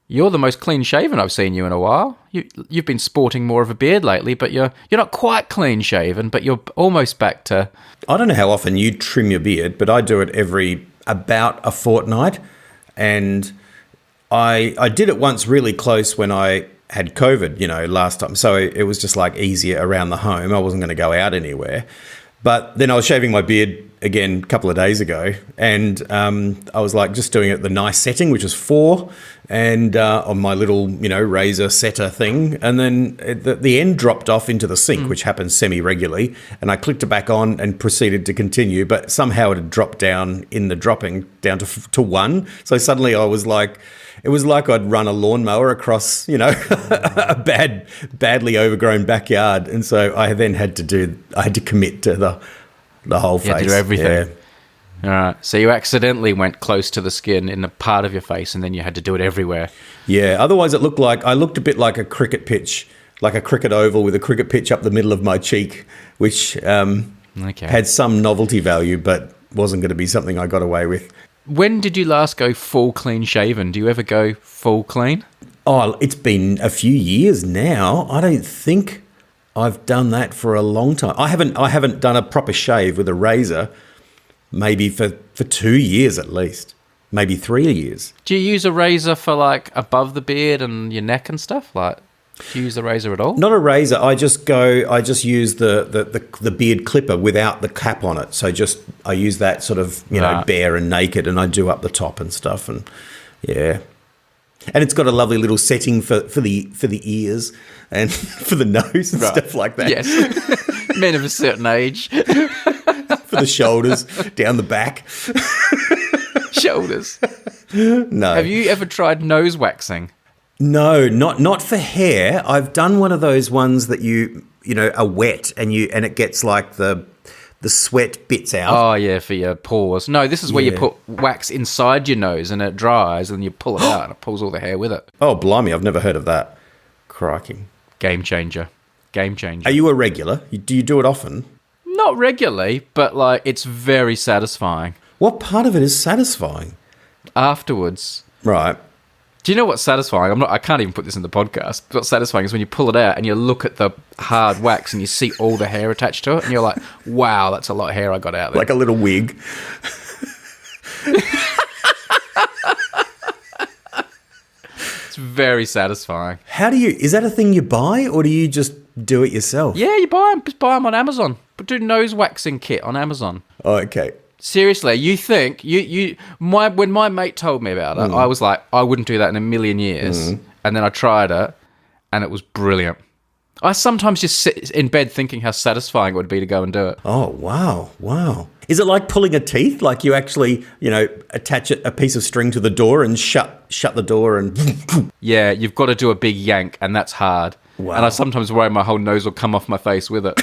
You're the most clean-shaven I've seen you in a while. You've been sporting more of a beard lately, but you're not quite clean-shaven, but you're almost back to... I don't know how often you trim your beard, but I do it every about a fortnight. And I did it once really close when I had COVID, last time. So it was just like easier around the home. I wasn't going to go out anywhere. But then I was shaving my beard again a couple of days ago, and I was like just doing it at the nice setting, which was 4, and on my little, razor setter thing. And then the end dropped off into the sink, which happens semi-regularly. And I clicked it back on and proceeded to continue, but somehow it had dropped down in the dropping down to 1. So suddenly I was like... It was like I'd run a lawnmower across, a badly overgrown backyard. And so I then had to commit to the whole face. You had to do everything. Yeah. All right. So you accidentally went close to the skin in a part of your face, and then you had to do it everywhere. Yeah. Otherwise I looked a bit like a cricket pitch, like a cricket oval with a cricket pitch up the middle of my cheek, which had some novelty value, but wasn't going to be something I got away with. When did you last go full clean shaven? Do you ever go full clean? Oh, it's been a few years now. I don't think I've done that for a long time. I haven't done a proper shave with a razor maybe for 2 years at least, maybe 3 years. Do you use a razor for like above the beard and your neck and stuff? Like, do you use the razor at all? Not a razor. I just use the beard clipper without the cap on it. So I use that sort of, bare and naked, and I do up the top and stuff. And yeah. And it's got a lovely little setting for the ears and for the nose and stuff like that. Yes. Men of a certain age. For the shoulders, down the back. Shoulders. No. Have you ever tried nose waxing? No, not for hair. I've done one of those ones that are wet and it gets like the sweat bits out. Oh yeah, for your pores. No, this is where you put wax inside your nose and it dries and you pull it out and it pulls all the hair with it. Oh blimey, I've never heard of that. Crikey. Game changer. Are you a regular? Do you do it often? Not regularly, but like it's very satisfying. What part of it is satisfying? Afterwards. Right. Do you know what's satisfying? I can't even put this in the podcast. What's satisfying is when you pull it out and you look at the hard wax and you see all the hair attached to it and you're like, wow, that's a lot of hair I got out there. Like a little wig. It's very satisfying. Is that a thing you buy or do you just do it yourself? Yeah, you buy them. Just buy them on Amazon. But do nose waxing kit on Amazon. Oh, okay. Seriously, you think when my mate told me about it, I was like, I wouldn't do that in a million years. And then I tried it, and it was brilliant. I sometimes just sit in bed thinking how satisfying it would be to go and do it. Oh wow! Is it like pulling a teeth? Like you actually, attach a piece of string to the door and shut the door and. Yeah, you've got to do a big yank, and that's hard. Wow. And I sometimes worry my whole nose will come off my face with it.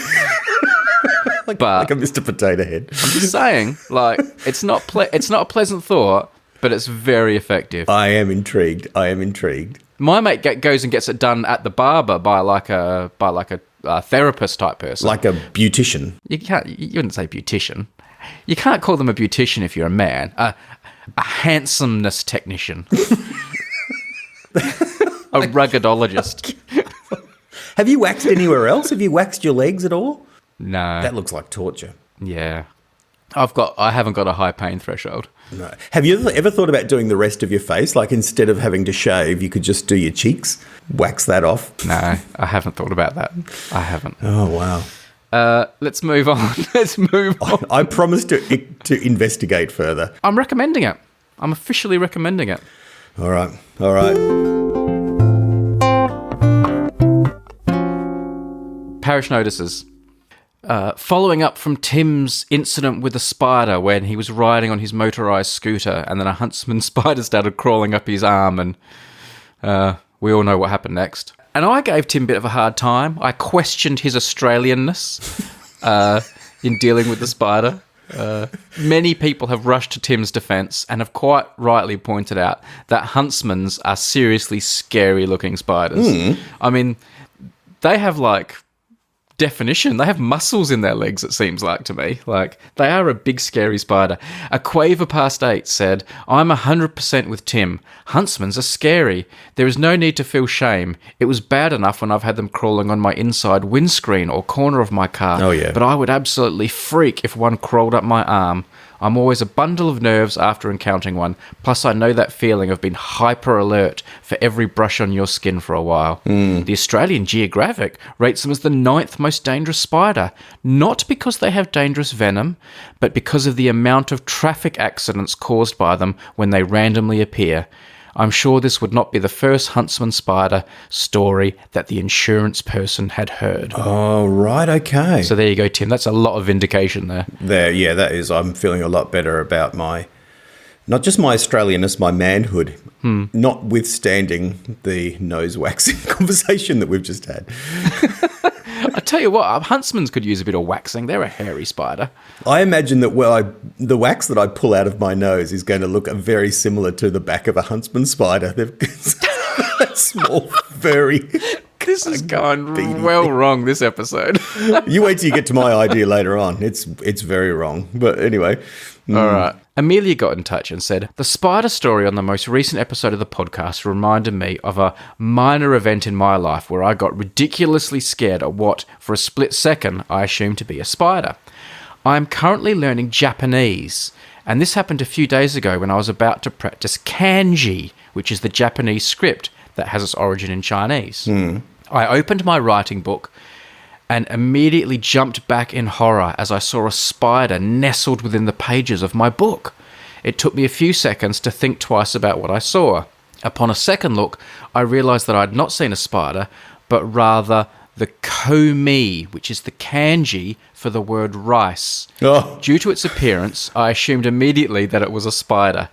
like a Mr. Potato Head. I'm just saying, like, it's not a pleasant thought, but it's very effective. I am intrigued. My mate goes and gets it done at the barber by like a therapist type person, like a beautician. You wouldn't say beautician. You can't call them a beautician if you're a man. A handsomeness technician, a ruggedologist. Have you waxed anywhere else? Have you waxed your legs at all? No. That looks like torture. Yeah. I haven't got a high pain threshold. No. Have you ever thought about doing the rest of your face? Like instead of having to shave, you could just do your cheeks, wax that off? No, I haven't thought about that. I haven't. Oh, wow. Let's move on. I promise to investigate further. I'm recommending it. I'm officially recommending it. All right. Parish notices. Following up from Tim's incident with a spider when he was riding on his motorised scooter and then a huntsman spider started crawling up his arm and we all know what happened next. And I gave Tim a bit of a hard time. I questioned his Australianness in dealing with the spider. Many people have rushed to Tim's defence and have quite rightly pointed out that huntsmans are seriously scary looking spiders. I mean, they have like definition. They have muscles in their legs, it seems like to me. Like, they are a big, scary spider. A Quaver past 8 said, I'm 100% with Tim. Huntsmans are scary. There is no need to feel shame. It was bad enough when I've had them crawling on my inside windscreen or corner of my car. Oh, yeah. But I would absolutely freak if one crawled up my arm. I'm always a bundle of nerves after encountering one. Plus, I know that feeling of being hyper alert for every brush on your skin for a while. The Australian Geographic rates them as the 9th most dangerous spider, not because they have dangerous venom, but because of the amount of traffic accidents caused by them when they randomly appear. I'm sure this would not be the first huntsman spider story that the insurance person had heard. Oh, right, okay. So there you go, Tim. That's a lot of vindication there. Yeah, that is. I'm feeling a lot better about not just my Australianness, my manhood, notwithstanding the nose waxing conversation that we've just had. I tell you what, huntsmans could use a bit of waxing. They're a hairy spider. I imagine that the wax that I pull out of my nose is going to look very similar to the back of a huntsman spider. They've got small, furry. This is going well wrong, this episode. You wait till you get to my idea later on. It's very wrong. But anyway. All right. Amelia got in touch and said, the spider story on the most recent episode of the podcast reminded me of a minor event in my life where I got ridiculously scared at what, for a split second, I assumed to be a spider. I am currently learning Japanese, and this happened a few days ago when I was about to practice kanji, which is the Japanese script that has its origin in Chinese. I opened my writing book and immediately jumped back in horror as I saw a spider nestled within the pages of my book. It took me a few seconds to think twice about what I saw. Upon a second look, I realised that I had not seen a spider, but rather the komi, which is the kanji for the word rice. Oh. Due to its appearance, I assumed immediately that it was a spider.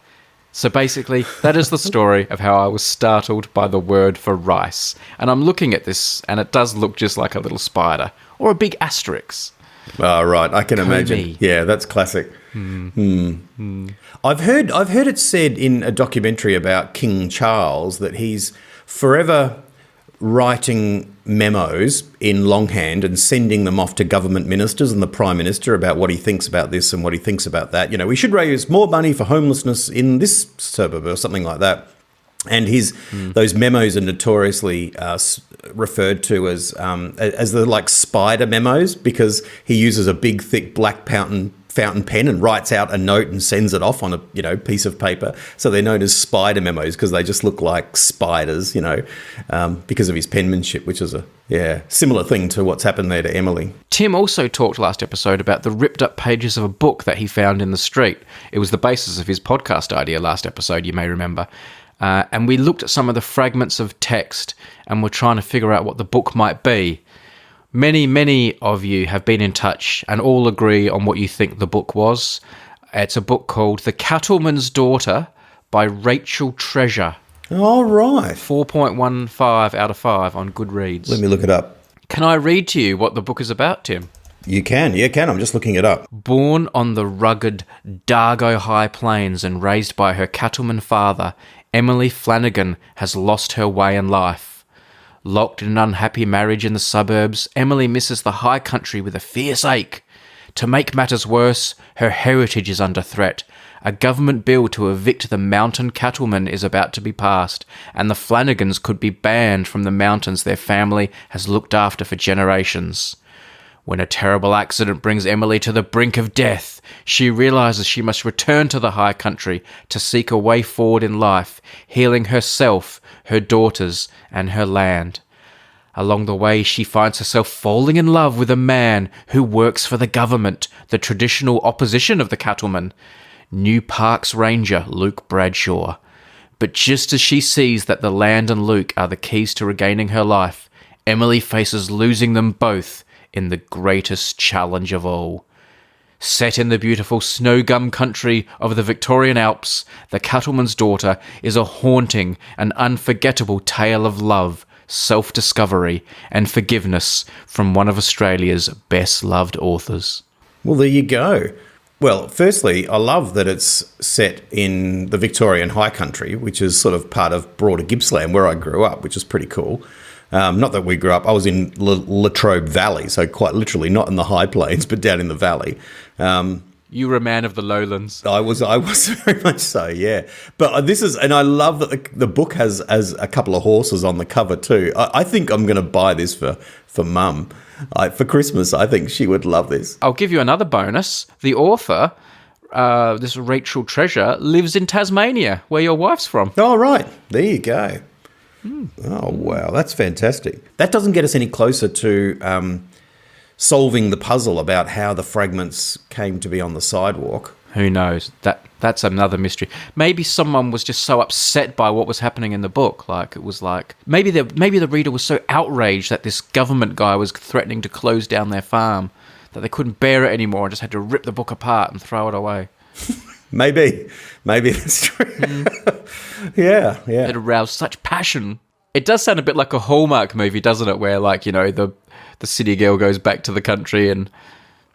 So basically, that is the story of how I was startled by the word for rice. And I'm looking at this, and it does look just like a little spider, or a big asterisk. Oh, right. I can imagine. Me. Yeah, that's classic. I've heard it said in a documentary about King Charles that he's forever writing memos in longhand and sending them off to government ministers and the Prime Minister about what he thinks about this and what he thinks about that. You know, we should raise more money for homelessness in this suburb or something like that. And those memos are notoriously referred to as the like spider memos because he uses a big, thick black fountain pen and writes out a note and sends it off on a piece of paper. So they're known as spider memos because they just look like spiders, because of his penmanship, which is a similar thing to what's happened there to Emily. Tim also talked last episode about the ripped up pages of a book that he found in the street. It was the basis of his podcast idea last episode, you may remember. And we looked at some of the fragments of text and were trying to figure out what the book might be. Many, many of you have been in touch and all agree on what you think the book was. It's a book called The Cattleman's Daughter by Rachel Treasure. All right. 4.15 out of 5 on Goodreads. Let me look it up. Can I read to you what the book is about, Tim? You can. I'm just looking it up. Born on the rugged Dargo High Plains and raised by her cattleman father, Emily Flanagan has lost her way in life. Locked in an unhappy marriage in the suburbs, Emily misses the high country with a fierce ache. To make matters worse, her heritage is under threat. A government bill to evict the mountain cattlemen is about to be passed, and the Flanagans could be banned from the mountains their family has looked after for generations. When a terrible accident brings Emily to the brink of death, she realises she must return to the high country to seek a way forward in life, healing herself, her daughters, and her land. Along the way, she finds herself falling in love with a man who works for the government, the traditional opposition of the cattlemen, New Parks Ranger Luke Bradshaw. But just as she sees that the land and Luke are the keys to regaining her life, Emily faces losing them both in the greatest challenge of all. Set in the beautiful snow gum country of the Victorian Alps, The Cattleman's Daughter is a haunting and unforgettable tale of love, self-discovery and forgiveness from one of Australia's best-loved authors. Well, there you go. Well, firstly, I love that it's set in the Victorian High Country, which is sort of part of broader Gippsland where I grew up, which is pretty cool. Not that we grew up. I was in Latrobe Valley, so quite literally not in the high plains, but down in the valley. You were a man of the lowlands. I was very much so, yeah. But this is, and I love that the book has a couple of horses on the cover too. I think I'm going to buy this for Mum for Christmas. I think she would love this. I'll give you another bonus. The author, this Rachel Treasure, lives in Tasmania, where your wife's from. Oh, right. There you go. Oh, wow. That's fantastic. That doesn't get us any closer to solving the puzzle about how the fragments came to be on the sidewalk. Who knows? That's another mystery. Maybe someone was just so upset by what was happening in the book. Like, it was like, maybe the reader was so outraged that this government guy was threatening to close down their farm that they couldn't bear it anymore and just had to rip the book apart and throw it away. Maybe that's true. Yeah. It aroused such passion. It does sound a bit like a Hallmark movie, doesn't it? Where, like, you know, the city girl goes back to the country and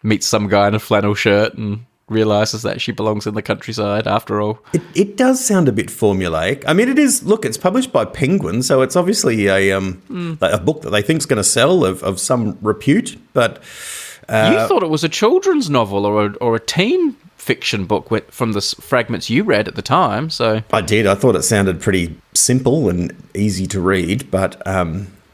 meets some guy in a flannel shirt and realises that she belongs in the countryside after all. It does sound a bit formulaic. I mean, it is. Look, it's published by Penguin, so it's obviously a book that they think is going to sell of some repute. But you thought it was a children's novel or a teen fiction book from the fragments you read at the time. So I did. I thought it sounded pretty simple and easy to read, but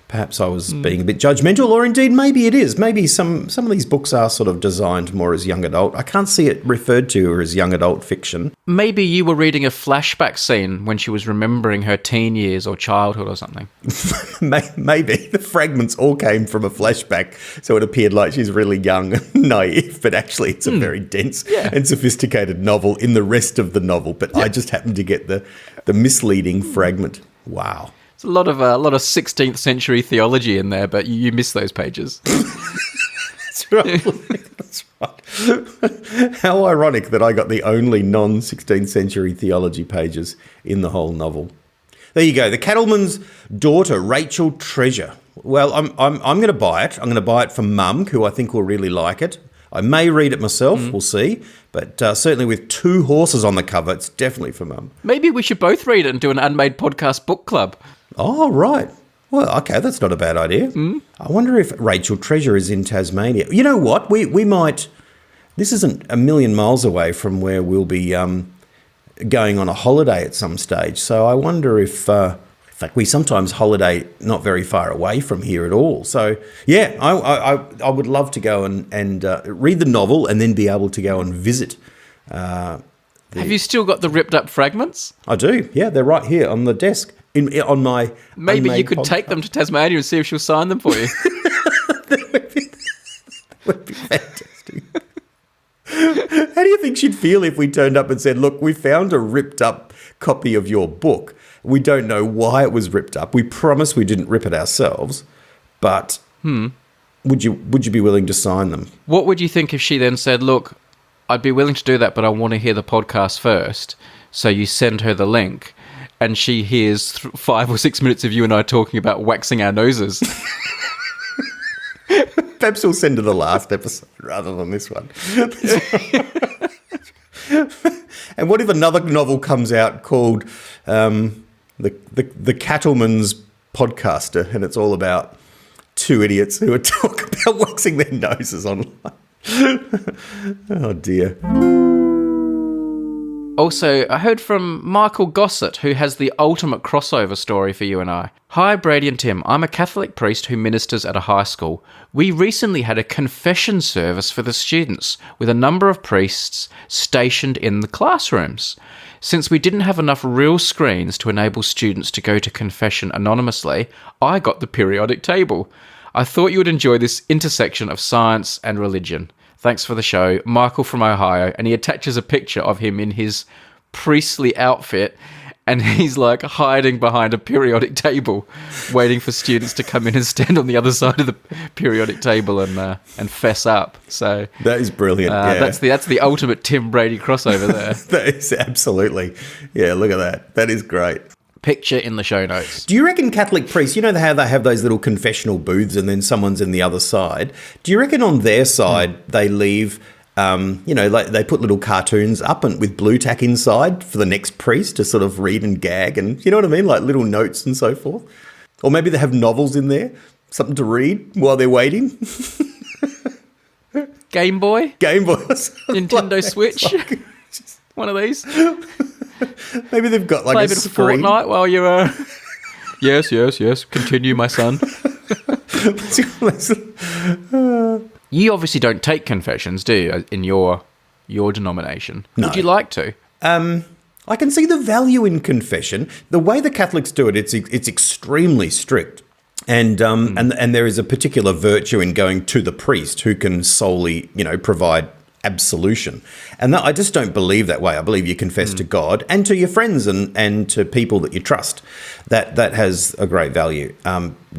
perhaps I was being a bit judgmental, or indeed maybe it is. Maybe some of these books are sort of designed more as young adult. I can't see it referred to as young adult fiction. Maybe you were reading a flashback scene when she was remembering her teen years or childhood or something. Maybe. The fragments all came from a flashback, so it appeared like she's really young and naive, but actually it's a very dense and sophisticated novel in the rest of the novel. But I just happened to get the misleading fragment. Wow. A lot of 16th century theology in there, but you miss those pages. That's right. That's right. How ironic that I got the only non-16th century theology pages in the whole novel. There you go. The Cattleman's Daughter, Rachel Treasure. Well, I'm going to buy it. I'm going to buy it for Mum, who I think will really like it. I may read it myself, we'll see. But certainly with two horses on the cover, it's definitely for Mum. Maybe we should both read it and do an Unmade podcast book club. Oh, right. Well, okay, that's not a bad idea. I wonder if Rachel Treasure is in Tasmania. You know what? We might... This isn't a million miles away from where we'll be going on a holiday at some stage. So I wonder if... in fact, we sometimes holiday not very far away from here at all. So, yeah, I would love to go and read the novel and then be able to go and visit. Have you still got the ripped up fragments? I do. Yeah, they're right here on the desk. On my maybe you could take them to Tasmania and see if she'll sign them for you. That would be fantastic. How do you think she'd feel if we turned up and said, "Look, we found a ripped up copy of your book. We don't know why it was ripped up. We promise we didn't rip it ourselves, but would you be willing to sign them?" What would you think if she then said, "Look, I'd be willing to do that, but I want to hear the podcast first." So you send her the link. And she hears 5 or 6 minutes of you and I talking about waxing our noses. Perhaps we'll send her the last episode rather than this one. And what if another novel comes out called the Cattleman's Podcaster, and it's all about two idiots who are talking about waxing their noses online? Oh, dear. Also, I heard from Michael Gossett, who has the ultimate crossover story for you and I. Hi, Brady and Tim. I'm a Catholic priest who ministers at a high school. We recently had a confession service for the students, with a number of priests stationed in the classrooms. Since we didn't have enough real screens to enable students to go to confession anonymously, I got the periodic table. I thought you would enjoy this intersection of science and religion. Thanks for the show, Michael from Ohio. And he attaches a picture of him in his priestly outfit, and he's like hiding behind a periodic table, waiting for students to come in and stand on the other side of the periodic table and fess up. So that is brilliant. Yeah. That's the ultimate Tim Brady crossover there. That is absolutely. Yeah, look at that. That is great. Picture in the show notes. Do you reckon Catholic priests, you know how they have those little confessional booths and then someone's in the other side? Do you reckon on their side they leave, like they put little cartoons up and with blue tack inside for the next priest to sort of read and gag and, you know what I mean, like little notes and so forth? Or maybe they have novels in there, something to read while they're waiting. Game Boy? Game Boys. Nintendo Switch? One of these? Maybe they've got like Play a a bit of screen. Fortnite while you're... Yes. Continue, my son. You obviously don't take confessions, do you, in your denomination? No. Would you like to? I can see the value in confession. The way the Catholics do it, it's extremely strict. And there is a particular virtue in going to the priest who can solely, provide absolution. And I just don't believe that way. I believe you confess to God and to your friends and to people that you trust. That has a great value.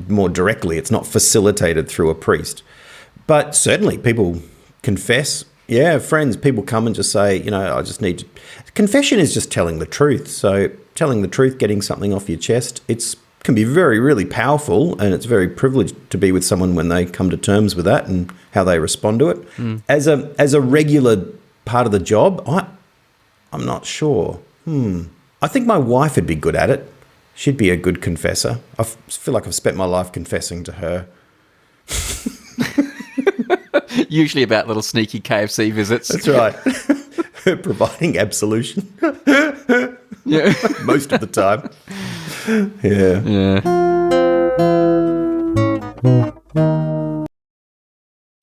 More directly, it's not facilitated through a priest. But certainly people confess. Yeah, friends, people come and just say, I just need to... Confession is just telling the truth. So telling the truth, getting something off your chest, can be very, really powerful, and it's very privileged to be with someone when they come to terms with that and how they respond to it. As a regular part of the job, I'm not sure. I think my wife would be good at it. She'd be a good confessor. I feel like I've spent my life confessing to her. Usually about little sneaky KFC visits. That's right. Her providing absolution. Yeah. Most of the time. Yeah.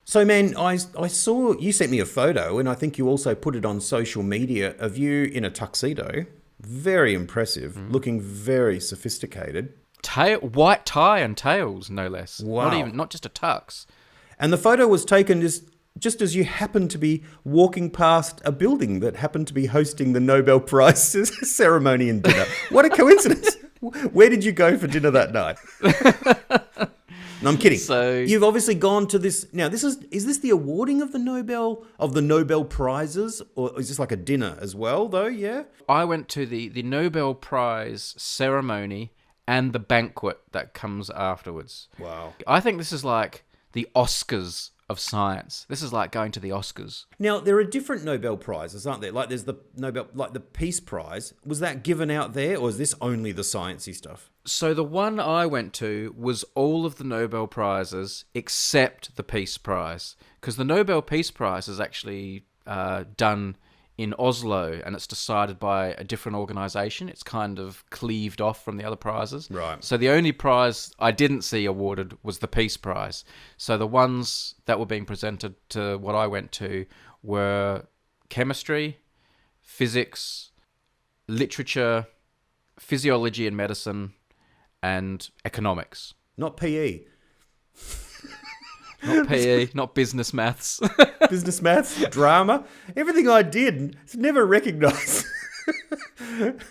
So, man, I saw you sent me a photo, and I think you also put it on social media of you in a tuxedo. Very impressive, looking very sophisticated. White tie and tails, no less. Wow. Not just a tux. And the photo was taken just as you happened to be walking past a building that happened to be hosting the Nobel Prize ceremony and dinner. What a coincidence. Where did you go for dinner that night? No, I'm kidding. So you've obviously gone to this. Now, is this the awarding of the Nobel Prizes, or is this like a dinner as well, though? Yeah. I went to the Nobel Prize ceremony and the banquet that comes afterwards. Wow. I think this is like the Oscars of science. This is like going to the Oscars. Now, there are different Nobel Prizes, aren't there? Like there's the the Peace Prize. Was that given out there, or is this only the sciencey stuff? So the one I went to was all of the Nobel Prizes except the Peace Prize, because the Nobel Peace Prize is actually done in Oslo, and it's decided by a different organisation. It's kind of cleaved off from the other prizes. Right. So the only prize I didn't see awarded was the Peace Prize. So the ones that were being presented to what I went to were chemistry, physics, literature, physiology and medicine, and economics. Not PE. Not PE, not business maths. Business maths, drama, everything I did, it's never recognised.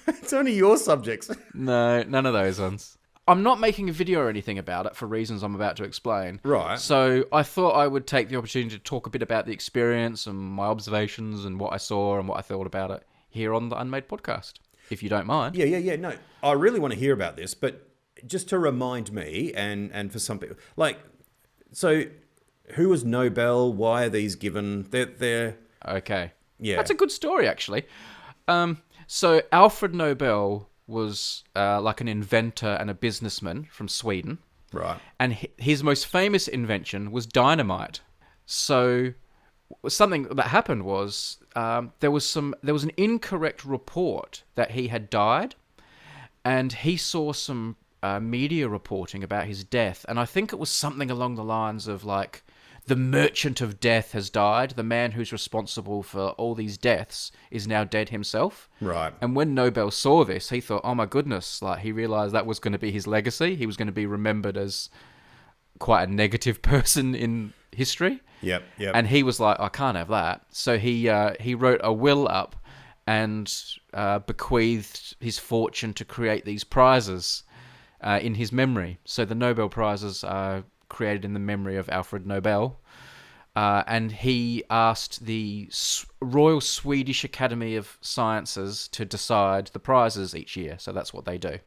It's only your subjects. No, none of those ones. I'm not making a video or anything about it for reasons I'm about to explain. Right. So I thought I would take the opportunity to talk a bit about the experience and my observations and what I saw and what I thought about it here on the Unmade podcast, if you don't mind. Yeah. No, I really want to hear about this, but just to remind me and for some people, so who was Nobel? Why are these given? They're Okay. Yeah. That's a good story, actually. So Alfred Nobel was like an inventor and a businessman from Sweden. right. And his most famous invention was dynamite. So something that happened was there was an incorrect report that he had died, and he saw some media reporting about his death, and I think it was something along the lines of like, the merchant of death has died. The man who's responsible for all these deaths is now dead himself. Right. And when Nobel saw this, he thought, oh my goodness, like he realized that was going to be his legacy. He was going to be remembered as quite a negative person in history. Yep. And he was like, I can't have that. So he wrote a will up and bequeathed his fortune to create these prizes in his memory. So the Nobel Prizes are created in the memory of Alfred Nobel. And he asked the Royal Swedish Academy of Sciences to decide the prizes each year. So that's what they do.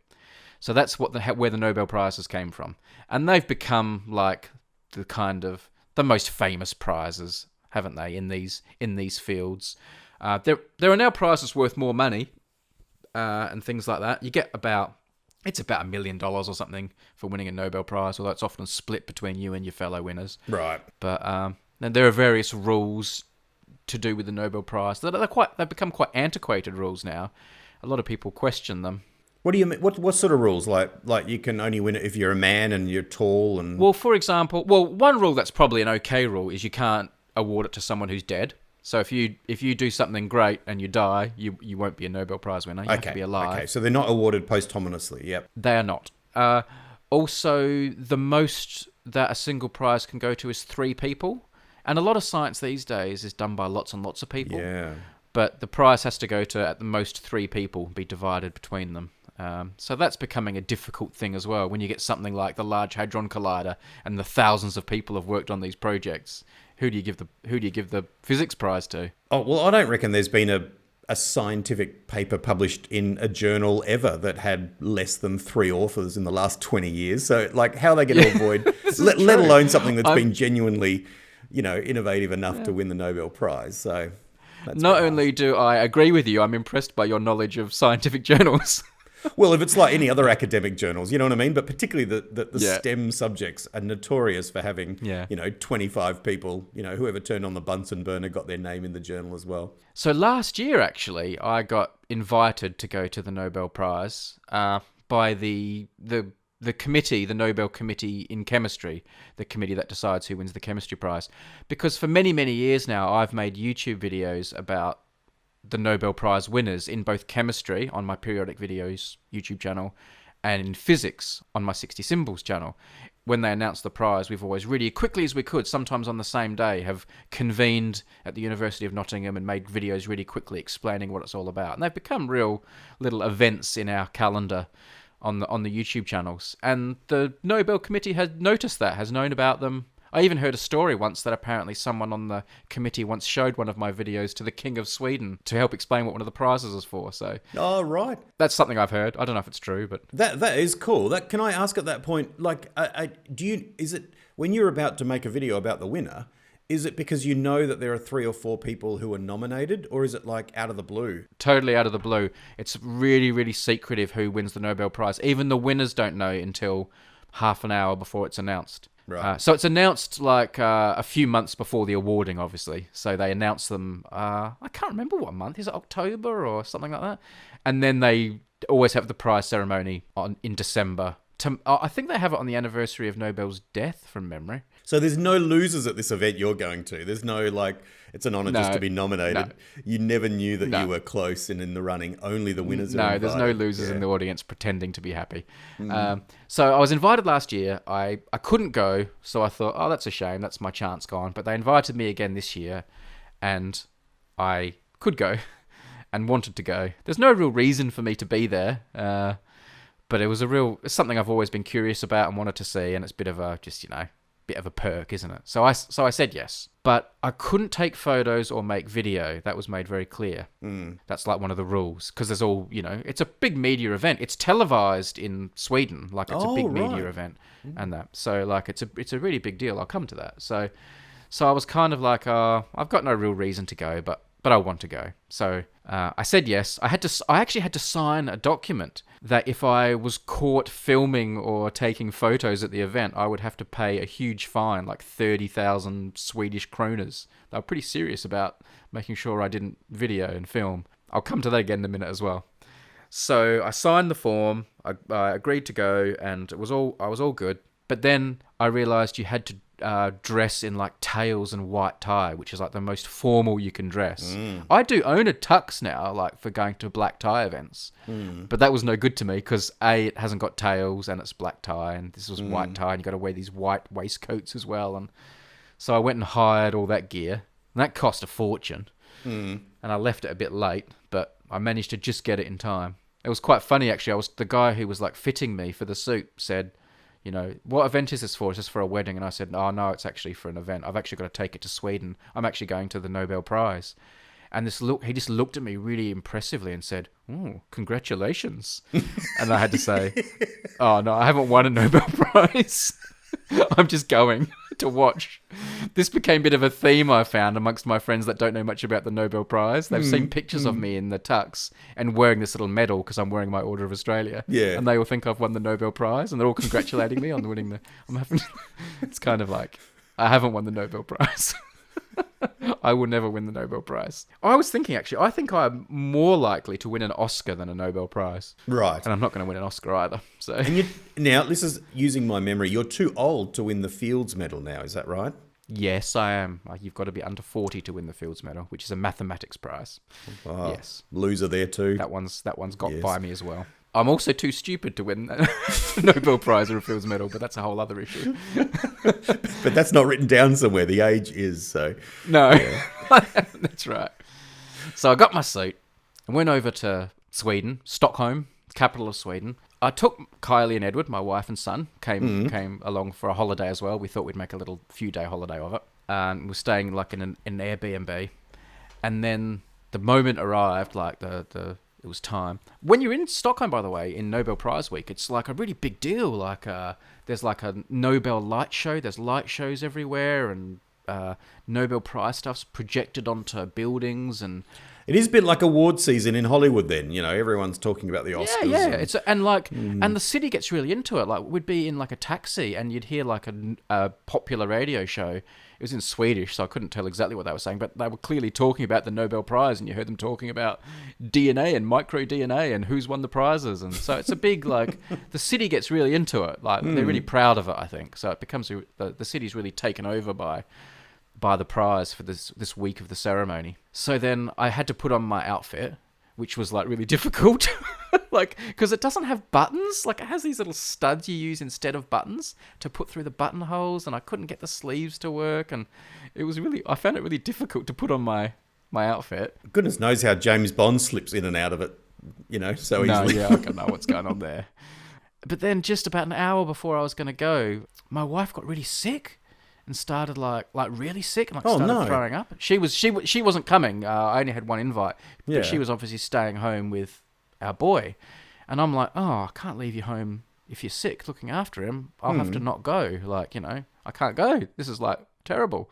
So that's where the Nobel Prizes came from. And they've become like the kind of the most famous prizes, haven't they, in these fields. There are now prizes worth more money and things like that. You get about It's about $1 million or something for winning a Nobel Prize, although it's often split between you and your fellow winners. Right. But then there are various rules to do with the Nobel Prize. They've become quite antiquated rules now. A lot of people question them. What do you mean? What sort of rules? Like you can only win it if you're a man and you're tall and... Well, for example, one rule that's probably an okay rule is you can't award it to someone who's dead. So if you do something great and you die, you won't be a Nobel Prize winner. You have to be alive. Okay, so they're not awarded posthumously. Yep. They are not. Also, the most that a single prize can go to is 3 people. And a lot of science these days is done by lots and lots of people. Yeah. But the prize has to go to, at the most, 3 people, be divided between them. So that's becoming a difficult thing as well. When you get something like the Large Hadron Collider and the thousands of people have worked on these projects, who do you give the physics prize to? Oh, well, I don't reckon there's been a scientific paper published in a journal ever that had less than 3 authors in the last 20 years. So, like, how are they going to avoid, let alone something that's been genuinely, innovative enough to win the Nobel Prize. So, not only do I agree with you, I'm impressed by your knowledge of scientific journals. Well, if it's like any other academic journals, you know what I mean? But particularly the STEM subjects are notorious for having, 25 people, whoever turned on the Bunsen burner got their name in the journal as well. So last year, actually, I got invited to go to the Nobel Prize by the committee, the Nobel Committee in Chemistry, the committee that decides who wins the chemistry prize. Because for many, many years now, I've made YouTube videos about the Nobel Prize winners in both chemistry on my periodic videos YouTube channel and in physics on my 60 Symbols channel. When they announced the prize, we've always really quickly as we could, sometimes on the same day, have convened at the University of Nottingham and made videos really quickly explaining what it's all about. And they've become real little events in our calendar on the YouTube channels. And the Nobel Committee has noticed that, has known about them. I even heard a story once that apparently someone on the committee once showed one of my videos to the King of Sweden to help explain what one of the prizes was for. So, oh, right. That's something I've heard. I don't know if it's true, but that is cool. Can I ask at that point, like, is it when you're about to make a video about the winner, is it because you know that there are 3 or 4 people who are nominated, or is it like out of the blue? Totally out of the blue. It's really, really secretive who wins the Nobel Prize. Even the winners don't know until half an hour before it's announced. Right. So it's announced like a few months before the awarding, obviously. So they announce them, I can't remember what month. Is it October or something like that? And then they always have the prize ceremony in December. I think they have it on the anniversary of Nobel's death, from memory. So there's no losers at this event you're going to. There's no, like, it's an honour just to be nominated. No. You never knew that you were close and in the running. Only the winners are invited. No, there's no losers in the audience pretending to be happy. So I was invited last year. I couldn't go, so I thought, oh, that's a shame. That's my chance gone. But they invited me again this year, and I could go and wanted to go. There's no real reason for me to be there, but it's something I've always been curious about and wanted to see, and it's a bit of a bit of a perk, isn't it? So I said yes, but I couldn't take photos or make video. That was made very clear. That's like one of the rules, because there's all, it's a big media event. It's televised in Sweden, like it's a big media event, and that. So like it's a really big deal. I'll come to that. So I was kind of like, I've got no real reason to go, but I want to go. So I said yes. I actually had to sign a document that if I was caught filming or taking photos at the event, I would have to pay a huge fine, like 30,000 Swedish kroners. They were pretty serious about making sure I didn't video and film. I'll come to that again in a minute as well. So I signed the form, I agreed to go, and I was all good. But then I realised you had to dress in like tails and white tie, which is like the most formal you can dress. I do own a tux now, like for going to black tie events, but that was no good to me because it hasn't got tails and it's black tie, and this was white tie, and you got to wear these white waistcoats as well. And so I went and hired all that gear, and that cost a fortune. And I left it a bit late, but I managed to just get it in time. It was quite funny actually. The guy who was like fitting me for the suit said, what event is this for? Is this for a wedding? And I said, oh, no, it's actually for an event. I've actually got to take it to Sweden. I'm actually going to the Nobel Prize. And he just looked at me really impressively and said, oh, congratulations. And I had to say, oh, no, I haven't won a Nobel Prize. I'm just going to watch. This became a bit of a theme I found amongst my friends that don't know much about the Nobel Prize. They've seen pictures of me in the tux and wearing this little medal because I'm wearing my Order of Australia. Yeah. And they all think I've won the Nobel Prize and they're all congratulating me on winning it's kind of like, I haven't won the Nobel Prize. I will never win the Nobel Prize. I was thinking, actually, I think I'm more likely to win an Oscar than a Nobel Prize. Right. And I'm not going to win an Oscar either. So. And now, this is using my memory. You're too old to win the Fields Medal now. Is that right? Yes, I am. You've got to be under 40 to win the Fields Medal, which is a mathematics prize. Oh, yes. Loser there too. That one's got by me as well. I'm also too stupid to win a Nobel Prize or a Fields Medal, but that's a whole other issue. But that's not written down somewhere. The age is, so. No, yeah. That's right. So I got my suit. I went over to Sweden, Stockholm, capital of Sweden. I took Kylie and Edward, my wife and son, came along for a holiday as well. We thought we'd make a little few-day holiday of it. And we're staying like in an Airbnb. And then the moment arrived, like it was time. When you're in Stockholm, by the way, in Nobel Prize week, it's like a really big deal. Like there's like a Nobel light show. There's light shows everywhere, and Nobel Prize stuff's projected onto buildings. And it is a bit like award season in Hollywood. Then everyone's talking about the Oscars. Yeah. And the city gets really into it. Like we'd be in like a taxi, and you'd hear like a popular radio show. It was in Swedish, so I couldn't tell exactly what they were saying, but they were clearly talking about the Nobel Prize, and you heard them talking about DNA and micro-DNA and who's won the prizes. And so it's a big, like, the city gets really into it. Like, they're really proud of it, I think. So it becomes, the city's really taken over by the prize for this week of the ceremony. So then I had to put on my outfit, which was, like, really difficult. Like, because it doesn't have buttons. Like, it has these little studs you use instead of buttons to put through the buttonholes, and I couldn't get the sleeves to work, and I found it really difficult to put on my outfit. Goodness knows how James Bond slips in and out of it, so easily. Yeah, I don't know what's going on there. But then just about an hour before I was going to go, my wife got really sick and started like really sick and started throwing up. She wasn't coming. I only had one invite, but she was obviously staying home with our boy. And I'm like, oh, I can't leave you home if you're sick looking after him. I'll have to not go. Like, I can't go. This is like terrible.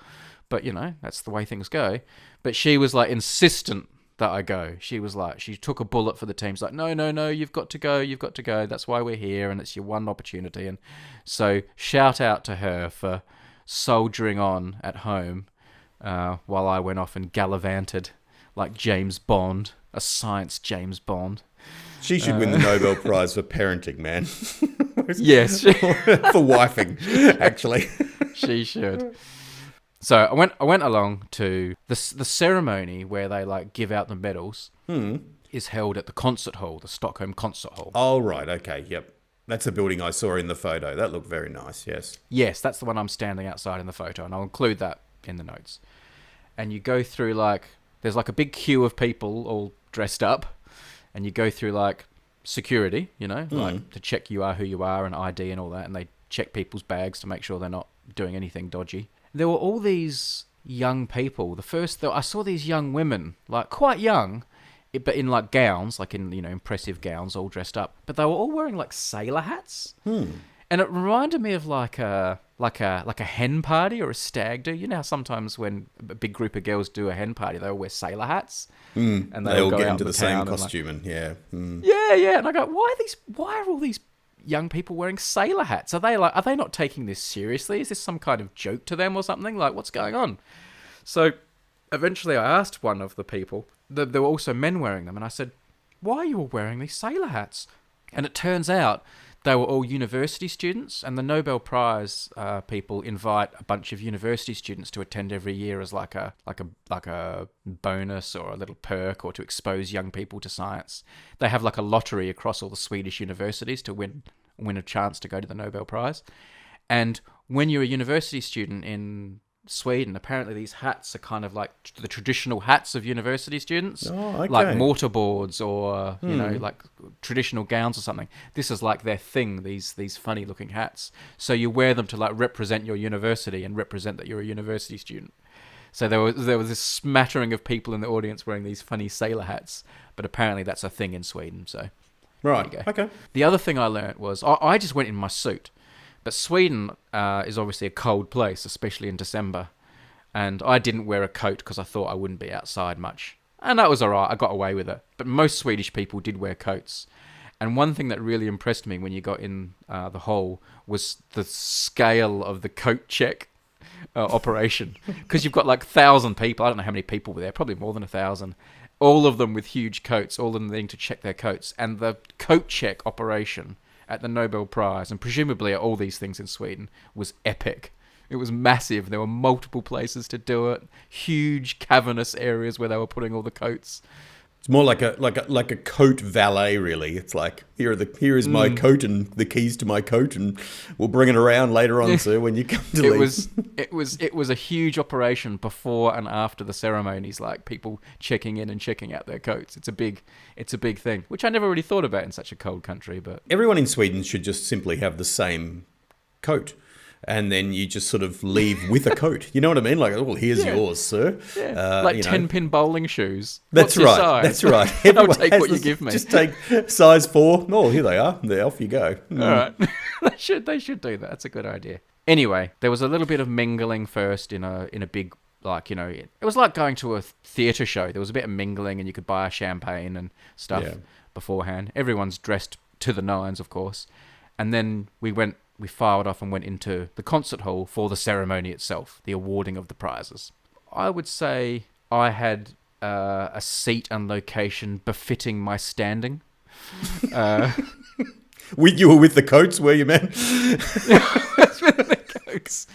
But, that's the way things go. But she was like insistent that I go. She was like, she took a bullet for the team. She's like, no, you've got to go. That's why we're here. And it's your one opportunity. And so shout out to her for soldiering on at home while I went off and gallivanted like James Bond, a science James Bond. She should win the Nobel Prize for parenting, man. Yes. For wifing, actually. She should. So I went along to the ceremony where they like give out the medals is held at the concert hall, the Stockholm Concert Hall. Oh, right. Okay. Yep. That's a building I saw in the photo. That looked very nice. Yes. Yes, that's the one I'm standing outside in the photo, and I'll include that in the notes. And you go through there's like a big queue of people all dressed up, and you go through like security, like to check you are who you are and ID and all that, and they check people's bags to make sure they're not doing anything dodgy. There were all these young people. I saw these young women, like quite young, but in like gowns, like in impressive gowns, all dressed up. But they were all wearing like sailor hats, and it reminded me of like a hen party or a stag do. You know how sometimes when a big group of girls do a hen party, they all wear sailor hats, and they all get into the same costume, yeah. And I go, why are all these young people wearing sailor hats? Are they not taking this seriously? Is this some kind of joke to them or something? Like, what's going on? So eventually I asked one of the people, there were also men wearing them, and I said, why are you all wearing these sailor hats? And it turns out they were all university students, and the Nobel Prize people invite a bunch of university students to attend every year as like a bonus or a little perk, or to expose young people to science. They have like a lottery across all the Swedish universities to win a chance to go to the Nobel Prize. And when you're a university student in Sweden, apparently these hats are kind of like the traditional hats of university students, like mortarboards or like traditional gowns or something. This is like their thing, these funny looking hats. So you wear them to like represent your university and represent that you're a university student. So there was this smattering of people in the audience wearing these funny sailor hats, but apparently that's a thing in Sweden. So right, there you go. okay. The other thing I learnt was I just went in my suit. But Sweden is obviously a cold place, especially in December. And I didn't wear a coat because I thought I wouldn't be outside much. And that was all right. I got away with it. But most Swedish people did wear coats. And one thing that really impressed me when you got in the hall was the scale of the coat check operation. Because you've got like 1,000 people. I don't know how many people were there. Probably more than 1,000. All of them with huge coats. All of them needing to check their coats. And the coat check operation at the Nobel Prize, and presumably at all these things in Sweden, was epic. It was massive. There were multiple places to do it. Huge cavernous areas where they were putting all the coats. It's more like a coat valet, really. It's like here is my coat and the keys to my coat, and we'll bring it around later on, sir, when you come to leave. It was a huge operation before and after the ceremonies, like people checking in and checking out their coats. It's a big thing, which I never really thought about in such a cold country. But everyone in Sweden should just simply have the same coat. And then you just sort of leave with a coat. You know what I mean? Like, well, here's yours, sir. Yeah. Like 10-pin bowling shoes. That's What's right. Your size? That's right. I'll take what you give me. Just take size 4. Oh, here they are. There, off you go. All right. They should do that. That's a good idea. Anyway, there was a little bit of mingling first in a big, like, it was like going to a theatre show. There was a bit of mingling, and you could buy champagne and stuff beforehand. Everyone's dressed to the nines, of course. And then we filed off and went into the concert hall for the ceremony itself, the awarding of the prizes. I would say I had a seat and location befitting my standing. You were with the coats, were you, man? With the coats.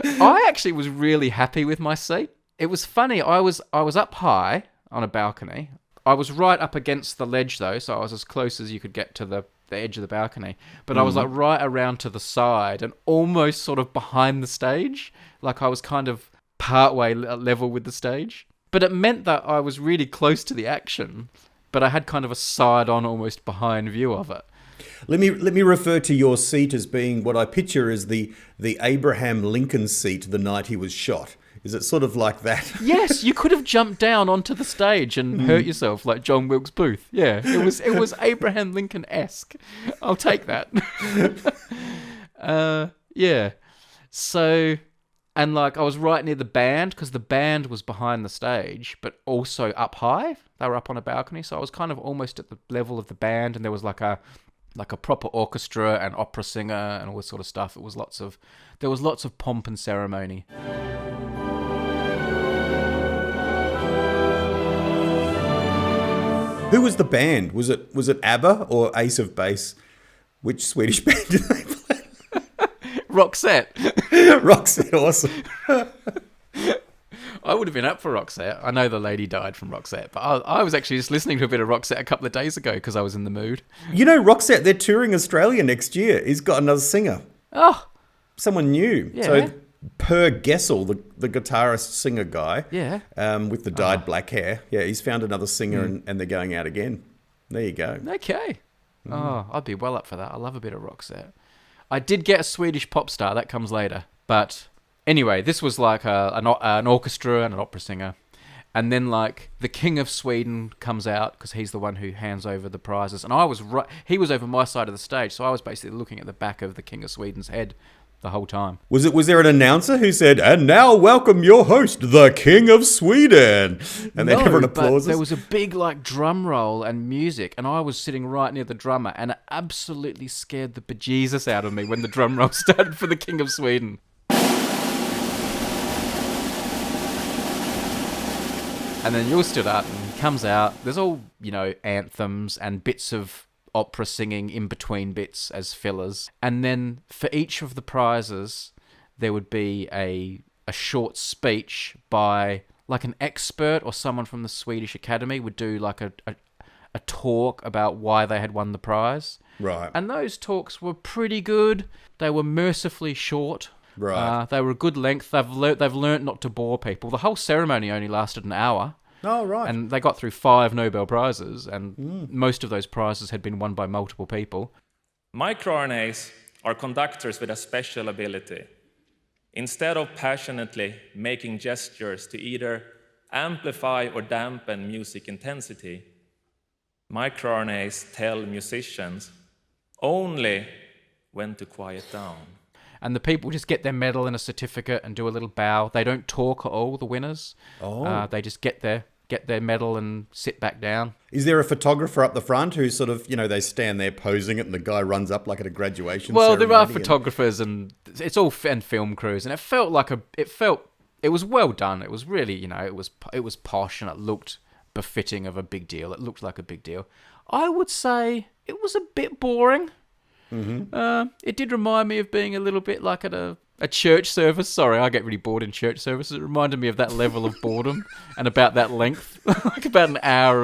I actually was really happy with my seat. It was funny. I was up high on a balcony. I was right up against the ledge, though, so I was as close as you could get to the edge of the balcony, but I was like right around to the side and almost sort of behind the stage, like I was kind of partway level with the stage. But it meant that I was really close to the action, but I had kind of a side-on, almost behind view of it. Let me refer to your seat as being what I picture as the Abraham Lincoln seat the night he was shot. Is it sort of like that? Yes, you could have jumped down onto the stage and hurt yourself like John Wilkes Booth. Yeah, it was Abraham Lincoln-esque. I'll take that. Yeah. So, and like I was right near the band because the band was behind the stage, but also up high. They were up on a balcony, so I was kind of almost at the level of the band, and there was like a proper orchestra and opera singer and all this sort of stuff. There was lots of pomp and ceremony. Who was the band? Was it ABBA or Ace of Base? Which Swedish band did they play? Roxette. Roxette, awesome. I would have been up for Roxette. I know the lady died from Roxette, but I was actually just listening to a bit of Roxette a couple of days ago because I was in the mood. You know, Roxette, they're touring Australia next year. He's got another singer. Oh. Someone new. Yeah. So Per Gessel, the guitarist singer guy, with the dyed black hair. Yeah, he's found another singer and they're going out again. There you go. Okay. Oh, I'd be well up for that. I love a bit of Roxette. I did get a Swedish pop star. That comes later. But anyway, this was like an orchestra and an opera singer. And then like the King of Sweden comes out because he's the one who hands over the prizes. And I was right. He was over my side of the stage. So I was basically looking at the back of the King of Sweden's head the whole time. Was there an announcer who said, "And now welcome your host, the King of Sweden," and then everyone applauses? There was a big like drum roll and music, and I was sitting right near the drummer, and it absolutely scared the bejesus out of me when the drum roll started for the King of Sweden. And then Yul stood up and he comes out. There's all anthems and bits of opera singing in between bits as fillers. And then for each of the prizes, there would be a short speech by like an expert or someone from the Swedish Academy would do like a talk about why they had won the prize. Right. And those talks were pretty good. They were mercifully short. Right. They were a good length. They've learnt not to bore people. The whole ceremony only lasted an hour. Oh, right. And they got through 5 Nobel Prizes, and most of those prizes had been won by multiple people. MicroRNAs are conductors with a special ability. Instead of passionately making gestures to either amplify or dampen music intensity, microRNAs tell musicians only when to quiet down. and the people just get their medal and a certificate and do a little bow. They don't talk at all, the winners. They just get their medal and sit back down. Is there a photographer up the front who sort of, they stand there posing it and the guy runs up like at a graduation Well, ceremony? there are photographers and it's all and film crews, and it was well done. It was really, it was posh and it looked befitting of a big deal. It looked like a big deal. I would say it was a bit boring. Mm-hmm. It did remind me of being a little bit like at a church service. Sorry, I get really bored in church services. It reminded me of that level of boredom and about that length, like about an hour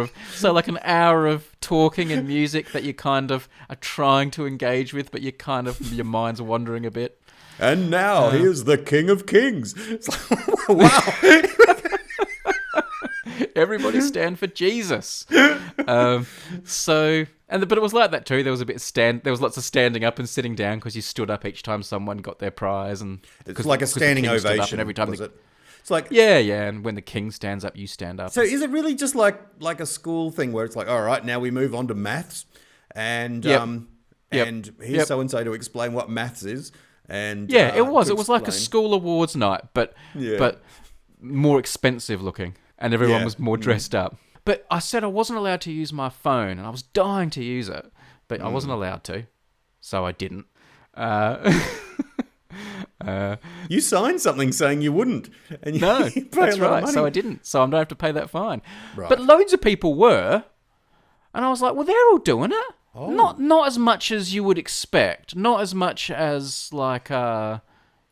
of talking and music that you kind of are trying to engage with, but your mind's wandering a bit. And now here's the King of Kings. It's like, wow. Everybody stand for Jesus. But it was like that too. There was there was lots of standing up and sitting down because you stood up each time someone got their prize, and it's like a standing ovation. And every time it? It's like yeah, and when the king stands up, you stand up. So is it really just like a school thing where it's like, all right, now we move on to maths, and and here's so and so to explain what maths is, and it was like a school awards night, but more expensive looking, and everyone was more dressed up. But I said I wasn't allowed to use my phone, and I was dying to use it, but I wasn't allowed to, so I didn't. You signed something saying you wouldn't. And no, that's right. So I didn't. So I don't have to pay that fine. Right. But loads of people were, and I was like, well, they're all doing it. Oh. Not as much as you would expect. Not as much as like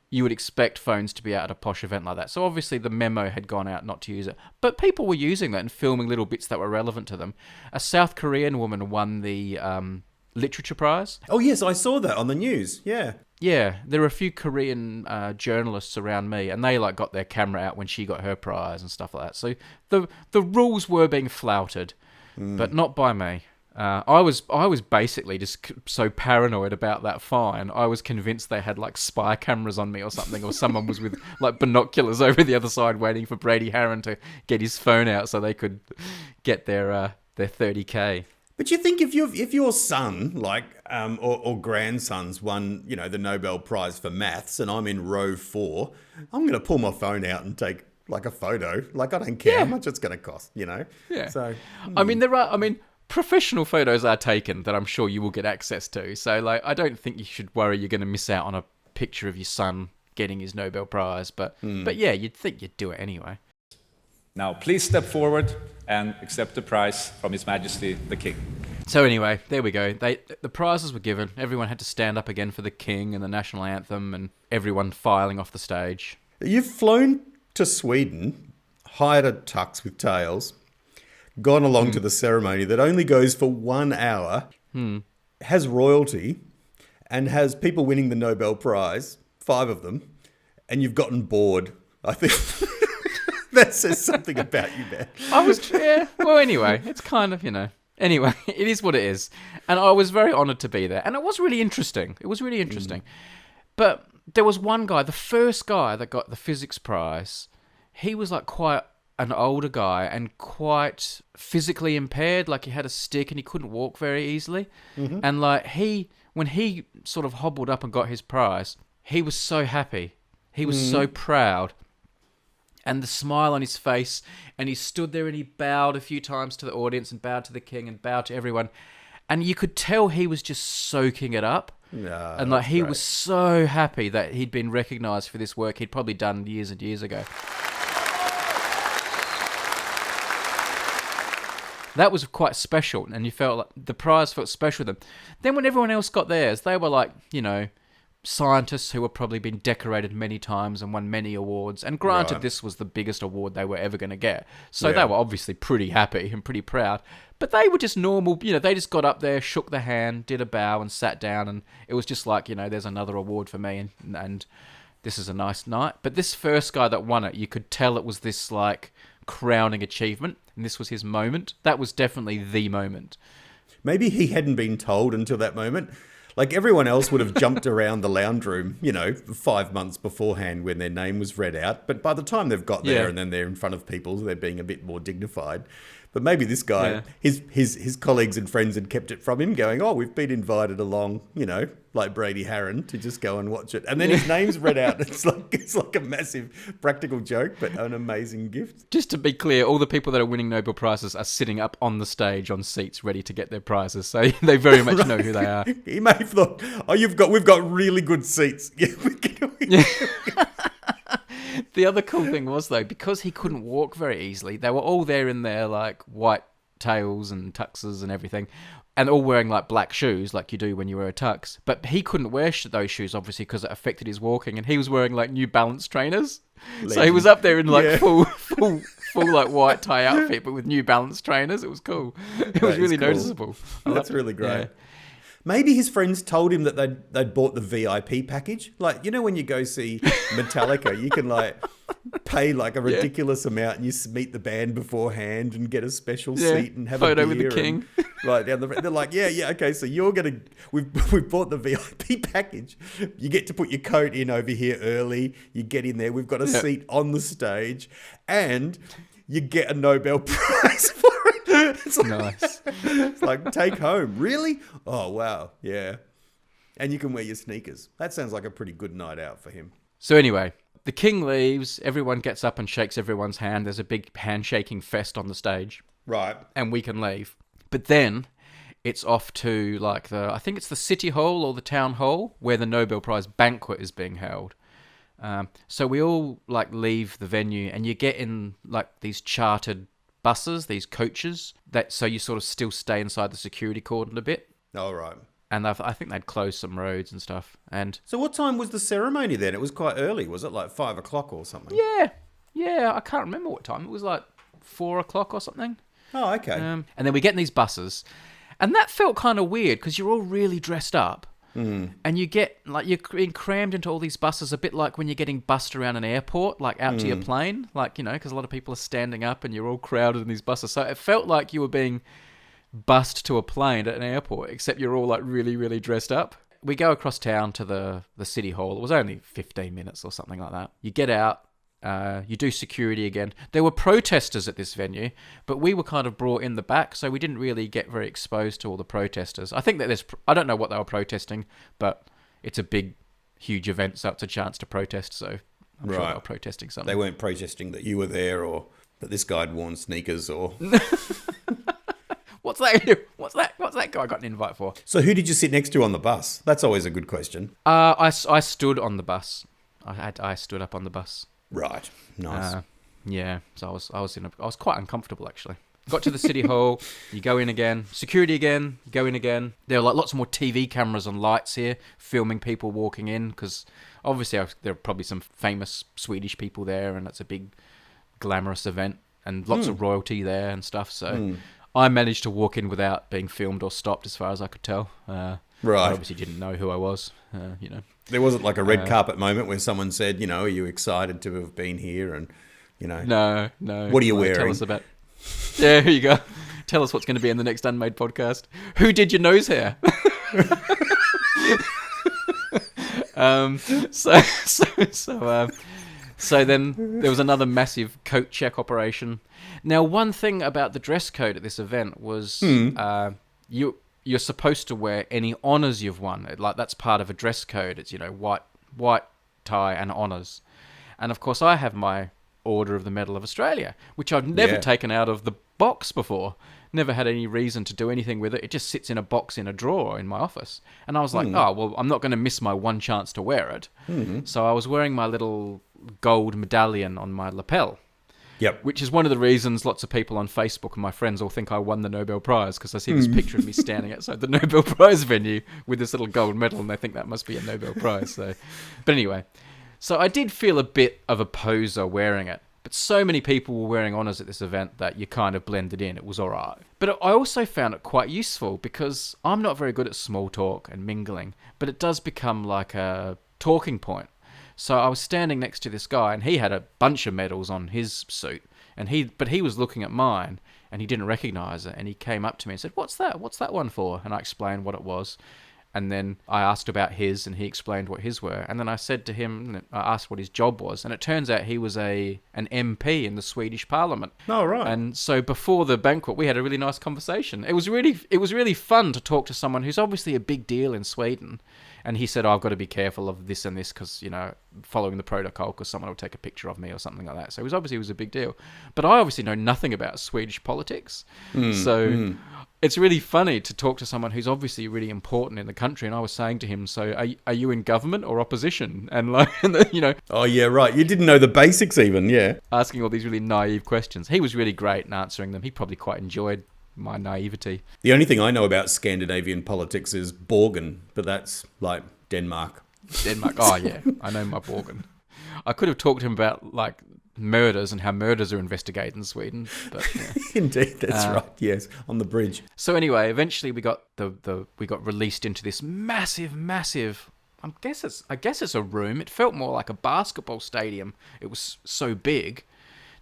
you would expect phones to be out at a posh event like that. So obviously the memo had gone out not to use it. But people were using that and filming little bits that were relevant to them. A South Korean woman won the Literature Prize. Oh, yes, I saw that on the news. Yeah. Yeah, there were a few Korean journalists around me, and they got their camera out when she got her prize and stuff like that. So the rules were being flouted, but not by me. I was basically just so paranoid about that fine. I was convinced they had spy cameras on me or something, or someone was with binoculars over the other side waiting for Brady Haran to get his phone out so they could get their 30K. But you think if your son, or grandson's won, the Nobel Prize for maths, and I'm in row 4, I'm going to pull my phone out and take a photo. I don't care how much it's going to cost, Yeah. So professional photos are taken that I'm sure you will get access to. So I don't think you should worry you're going to miss out on a picture of your son getting his Nobel Prize. But yeah, you'd think you'd do it anyway. Now, please step forward and accept the prize from His Majesty the King. So anyway, there we go. The prizes were given. Everyone had to stand up again for the King and the national anthem, and everyone filing off the stage. You've flown to Sweden, hired a tux with tails, gone along to the ceremony that only goes for 1 hour, has royalty, and has people winning the Nobel Prize, 5 of them, and you've gotten bored. I think that says something about you, man. Well, anyway, it's kind of, Anyway, it is what it is. And I was very honoured to be there. And it was really interesting. But there was one guy, the first guy that got the physics prize, he was quite an older guy and quite physically impaired. He had a stick and he couldn't walk very easily. Mm-hmm. And when he sort of hobbled up and got his prize, he was so happy. He was so proud. And the smile on his face, and he stood there and he bowed a few times to the audience and bowed to the king and bowed to everyone. And you could tell he was just soaking it up. And he was so happy that he'd been recognised for this work he'd probably done years and years ago. That was quite special, and you felt the prize felt special to them. Then when everyone else got theirs, they were scientists who had probably been decorated many times and won many awards. And granted, this was the biggest award they were ever going to get. So they were obviously pretty happy and pretty proud. But they were just normal, they just got up there, shook the hand, did a bow and sat down. And it was just there's another award for me and this is a nice night. But this first guy that won it, you could tell it was this crowning achievement. And this was his moment. That was definitely the moment. Maybe he hadn't been told until that moment. Everyone else would have jumped around the lounge room, 5 months beforehand when their name was read out. But by the time they've got there and then they're in front of people, they're being a bit more dignified. But maybe this guy, Yeah. his colleagues and friends had kept it from him, going, "Oh, we've been invited along, like Brady Harron, to just go and watch it." And then his name's read out. It's like a massive practical joke, but an amazing gift. Just to be clear, all the people that are winning Nobel Prizes are sitting up on the stage on seats ready to get their prizes. So they very much know who they are. He may have thought, "Oh, we've got really good seats." Yeah, The other cool thing was, though, because he couldn't walk very easily, they were all there in their like white tails and tuxes and everything, and all wearing like black shoes like you do when you wear a tux. But he couldn't wear those shoes, obviously, because it affected his walking, and he was wearing like New Balance trainers. So he was up there in like full like white tie outfit, but with New Balance trainers. It was cool. It was really cool. noticeable. That's really great. Yeah. Maybe his friends told him that they'd bought the VIP package. Like, when you go see Metallica, you can like pay like a ridiculous amount and you meet the band beforehand and get a special seat and have photo a beer with the king. Right down they're like, yeah, okay, so we've bought the VIP package. You get to put your coat in over here early. You get in there. We've got a seat on the stage, and you get a Nobel Prize for it. It's like, Nice. It's like, take home. Really? Oh, wow. Yeah. And you can wear your sneakers. That sounds like a pretty good night out for him. So anyway, the king leaves. Everyone gets up and shakes everyone's hand. There's a big handshaking fest on the stage. Right. And we can leave. But then it's off to like I think it's the city hall or the town hall where the Nobel Prize banquet is being held. So we all like leave the venue, and you get in like these chartered buses, these coaches, so you sort of still stay inside the security cordon a bit. All right. And I think they'd closed some roads and stuff. And So what time was the ceremony then? It was quite early. Was it like 5 o'clock or something? yeah, I can't remember what time. It was like 4 o'clock or something. Oh, okay. And then we get in these buses, and that felt kind of weird because you're all really dressed up. And you get, like, you're being crammed into all these buses, a bit like when you're getting bussed around an airport, like out to your plane, like, because a lot of people are standing up and you're all crowded in these buses. So it felt like you were being bussed to a plane at an airport, except you're all like really, really dressed up. We go across town to the city hall. It was only 15 minutes or something like that. You get out. You do security again. There were protesters at this venue, but we were kind of brought in the back, so we didn't really get very exposed to all the protesters. I think that I don't know what they were protesting, but it's a big, huge event, so it's a chance to protest, so I'm sure they were protesting something. They weren't protesting that you were there or that this guy had worn sneakers or... What's that guy got an invite for? So who did you sit next to on the bus? That's always a good question. I stood on the bus. I stood up on the bus. Right. Nice. Yeah, so I was quite uncomfortable actually. Got to the city hall, you go in again, security again, you go in again. There are like lots more TV cameras and lights here, filming people walking in, because obviously there are probably some famous Swedish people there, and it's a big glamorous event, and lots of royalty there and stuff. So I managed to walk in without being filmed or stopped, as far as I could tell. I obviously didn't know who I was, There wasn't like a red carpet moment where someone said, are you excited to have been here? And, No. What are you wearing? Tell us about... Yeah, here you go. Tell us what's going to be in the next Unmade podcast. Who did your nose hair? So then there was another massive coat check operation. Now, one thing about the dress code at this event was you're supposed to wear any honours you've won. Like, that's part of a dress code. It's, white tie and honours. And of course, I have my Order of the Medal of Australia, which I've never taken out of the box before. Never had any reason to do anything with it. It just sits in a box in a drawer in my office. And I was like, oh, well, I'm not going to miss my one chance to wear it. So I was wearing my little gold medallion on my lapel. Yep. Which is one of the reasons lots of people on Facebook and my friends all think I won the Nobel Prize, because I see this picture of me standing outside the Nobel Prize venue with this little gold medal, and they think that must be a Nobel Prize. But anyway, so I did feel a bit of a poser wearing it. But so many people were wearing honours at this event that you kind of blended in. It was all right. But I also found it quite useful, because I'm not very good at small talk and mingling, but it does become like a talking point. So I was standing next to this guy, and he had a bunch of medals on his suit, but he was looking at mine, and he didn't recognise it, and he came up to me and said, "What's that? What's that one for?" And I explained what it was, And then I asked about his, and he explained what his were. And then I said to him, I asked what his job was, and it turns out he was an MP in the Swedish Parliament. Oh, right. And so before the banquet, we had a really nice conversation. It was really fun to talk to someone who's obviously a big deal in Sweden. And he said, I've got to be careful of this and this because, following the protocol, because someone will take a picture of me or something like that. So it was a big deal. But I obviously know nothing about Swedish politics. It's really funny to talk to someone who's obviously really important in the country. And I was saying to him, so are you in government or opposition? And Oh, yeah, right. You didn't know the basics even, yeah. asking all these really naive questions. He was really great in answering them. He probably quite enjoyed my naivety. The only thing I know about Scandinavian politics is Borgen, but that's like Denmark. Oh, yeah. I know my Borgen. I could have talked to him about, like, murders and how murders are investigated in Sweden. But, yeah. Indeed, that's right, yes, on the bridge. So anyway, eventually we got we got released into this massive, I guess it's a room. It felt more like a basketball stadium. It was so big.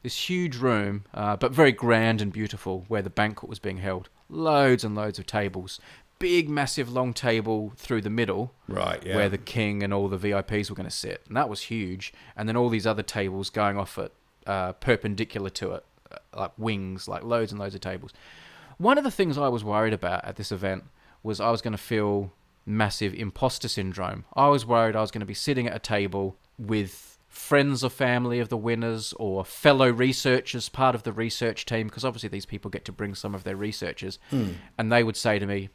This huge room, but very grand and beautiful, where the banquet was being held. Loads and loads of tables. Big, massive, long table through the middle, right? Yeah. Where the king and all the VIPs were going to sit, and that was huge. And then all these other tables going off at perpendicular to it, like wings, like loads and loads of tables. One of the things I was worried about at this event was I was going to feel massive imposter syndrome. I was worried I was going to be sitting at a table with friends or family of the winners or fellow researchers, part of the research team, because obviously these people get to bring some of their researchers, and they would say to me,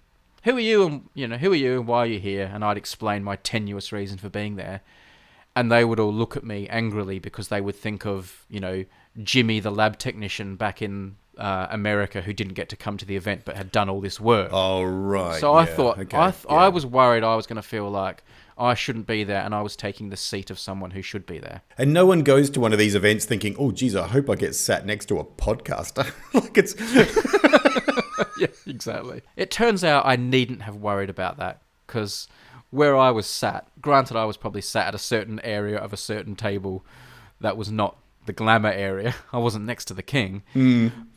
who are you and why are you here? And I'd explain my tenuous reason for being there, and they would all look at me angrily because they would think of, Jimmy the lab technician back in America who didn't get to come to the event but had done all this work. Oh, right. So I thought, I was worried I was going to feel like I shouldn't be there and I was taking the seat of someone who should be there. And no one goes to one of these events thinking, oh, geez, I hope I get sat next to a podcaster. Like it's... Yeah, exactly. It turns out I needn't have worried about that because where I was sat, granted I was probably sat at a certain area of a certain table that was not the glamour area. I wasn't next to the king.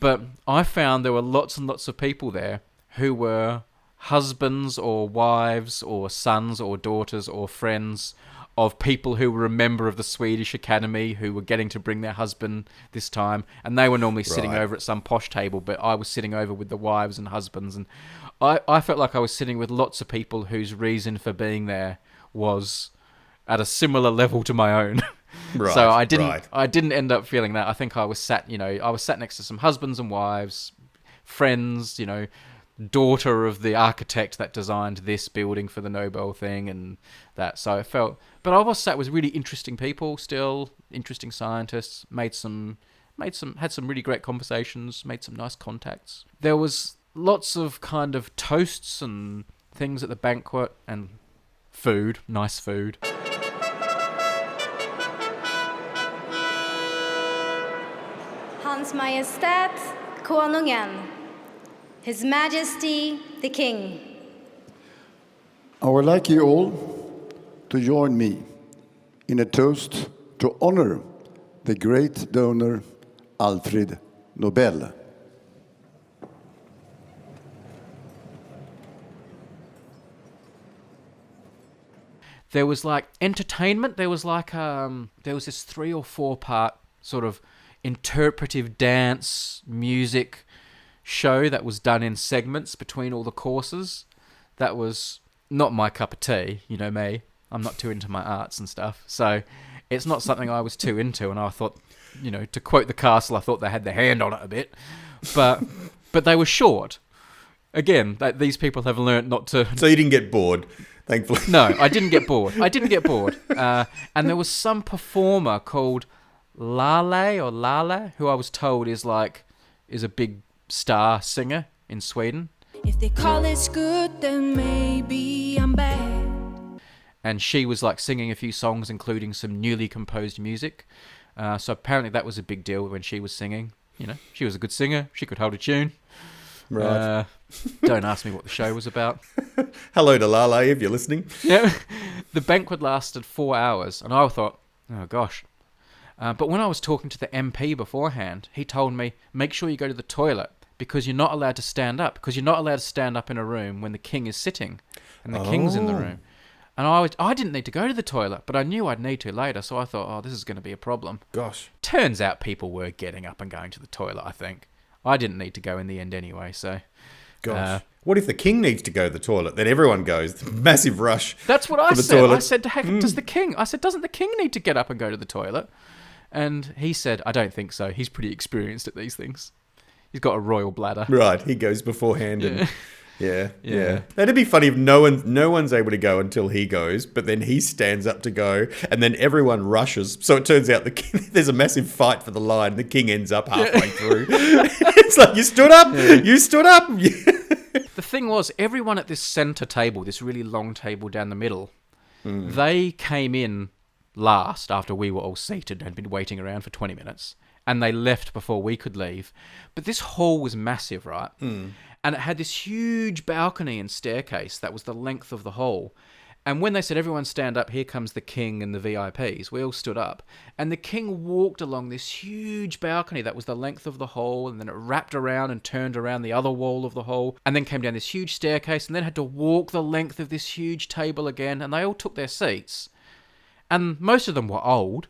But I found there were lots and lots of people there who were husbands or wives or sons or daughters or friends of people who were a member of the Swedish Academy who were getting to bring their husband this time, and they were normally sitting over at some posh table, but I was sitting over with the wives and husbands, and I felt like I was sitting with lots of people whose reason for being there was at a similar level to my own. Right, so I didn't end up feeling that. I think I was sat next to some husbands and wives, friends, daughter of the architect that designed this building for the Nobel thing and that. So I felt, but I was sat with really interesting people, still interesting scientists, had some really great conversations, made some nice contacts. There was lots of kind of toasts and things at the banquet and food, nice food. Hans Majestät Konungen, His Majesty the King. I would like you all to join me in a toast to honor the great donor Alfred Nobel. There was like entertainment. There was this 3 or 4 part sort of interpretive dance music show that was done in segments between all the courses. That was not my cup of tea, you know me. I'm not too into my arts and stuff. So it's not something I was too into, and I thought, to quote the castle, I thought they had their hand on it a bit. But they were short. Again, these people have learnt not to... So you didn't get bored, thankfully. No, I didn't get bored. And there was some performer called Lale, who I was told is a big star singer in Sweden. If they call it good, then maybe I'm bad. And she was singing a few songs, including some newly composed music. So apparently that was a big deal when she was singing. She was a good singer. She could hold a tune. Right. Don't ask me what the show was about. Hello to Lale if you're listening. Yeah. The banquet lasted 4 hours, and I thought, oh gosh. But when I was talking to the MP beforehand, he told me, make sure you go to the toilet because you're not allowed to stand up, because you're not allowed to stand up in a room when the king is sitting and the king's in the room. And I didn't need to go to the toilet, but I knew I'd need to later, so I thought, oh, this is going to be a problem. Gosh. Turns out people were getting up and going to the toilet, I think. I didn't need to go in the end anyway, so... Gosh. What if the king needs to go to the toilet? Then everyone goes. Massive rush. That's what I for the said. toilet. I said, heck, does the king... I said, doesn't the king need to get up and go to the toilet? And he said, I don't think so. He's pretty experienced at these things. He's got a royal bladder. Right, he goes beforehand and... Yeah. Yeah. That'd be funny if no one's able to go until he goes, but then he stands up to go, and then everyone rushes. So it turns out there's a massive fight for the line. The king ends up halfway through. It's like, you stood up. Yeah. You stood up. The thing was, everyone at this centre table, this really long table down the middle, they came in last after we were all seated and had been waiting around for 20 minutes, and they left before we could leave. But this hall was massive, right? And it had this huge balcony and staircase that was the length of the hall. And when they said, everyone stand up, here comes the king and the VIPs, we all stood up. And the king walked along this huge balcony that was the length of the hall, and then it wrapped around and turned around the other wall of the hall, and then came down this huge staircase, and then had to walk the length of this huge table again, and they all took their seats. And most of them were old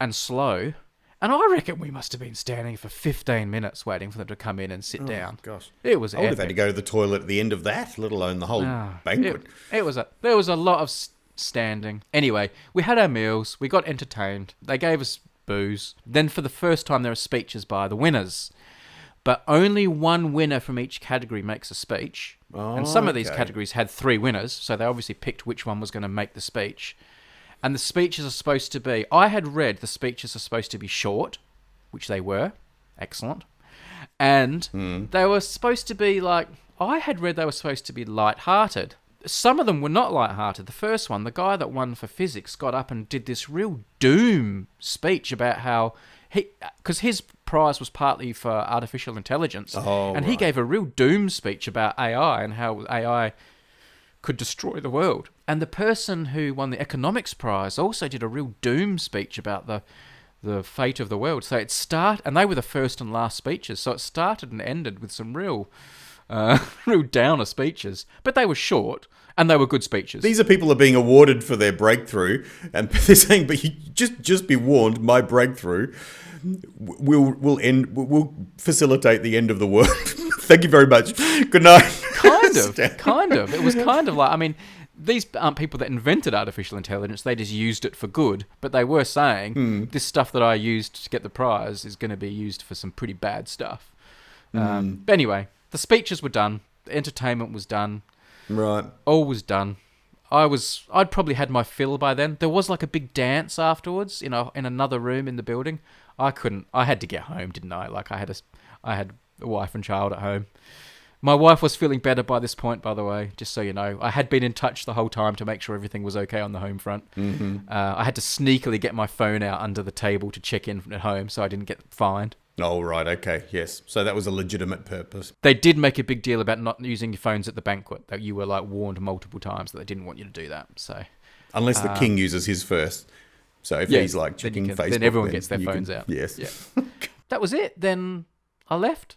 and slow. And I reckon we must have been standing for 15 minutes waiting for them to come in and sit down. Gosh. It was I would have epic. had to go to the toilet at the end of that, let alone the whole banquet. There was a lot of standing. Anyway, we had our meals. We got entertained. They gave us booze. Then for the first time, there were speeches by the winners. But only one winner from each category makes a speech. And some of these categories had 3 winners, so they obviously picked which one was going to make the speech. And the speeches are supposed to be... I had read the speeches are supposed to be short, which they were. Excellent. And they were supposed to be like... I had read they were supposed to be light-hearted. Some of them were not light-hearted. The first one, the guy that won for physics, got up and did this real doom speech about how... Because his prize was partly for artificial intelligence. And he gave a real doom speech about AI and how AI... could destroy the world. And the person who won the economics prize also did a real doom speech about the fate of the world. So and they were the first and last speeches. So it started and ended with some real downer speeches. But they were short and they were good speeches. These are people who are being awarded for their breakthrough, and they're saying, "But you just be warned, my breakthrough will facilitate the end of the world." Thank you very much. Good night. Kind of. It was kind of like, I mean, these aren't people that invented artificial intelligence. They just used it for good. But they were saying, this stuff that I used to get the prize is going to be used for some pretty bad stuff. But anyway, the speeches were done. The entertainment was done. Right. All was done. I'd probably had my fill by then. There was like a big dance afterwards, in another room in the building. I had to get home, didn't I? Like I had a wife and child at home. My wife was feeling better by this point, by the way, just so you know. I had been in touch the whole time to make sure everything was okay on the home front. I had to sneakily get my phone out under the table to check in at home so I didn't get fined. Oh, right, okay, yes. So that was a legitimate purpose. They did make a big deal about not using your phones at the banquet, that you were like warned multiple times that they didn't want you to do that. So, unless the king uses his first. So if he's like checking Facebook, then everyone gets their phones out. Yes. Yeah. That was it. Then I left.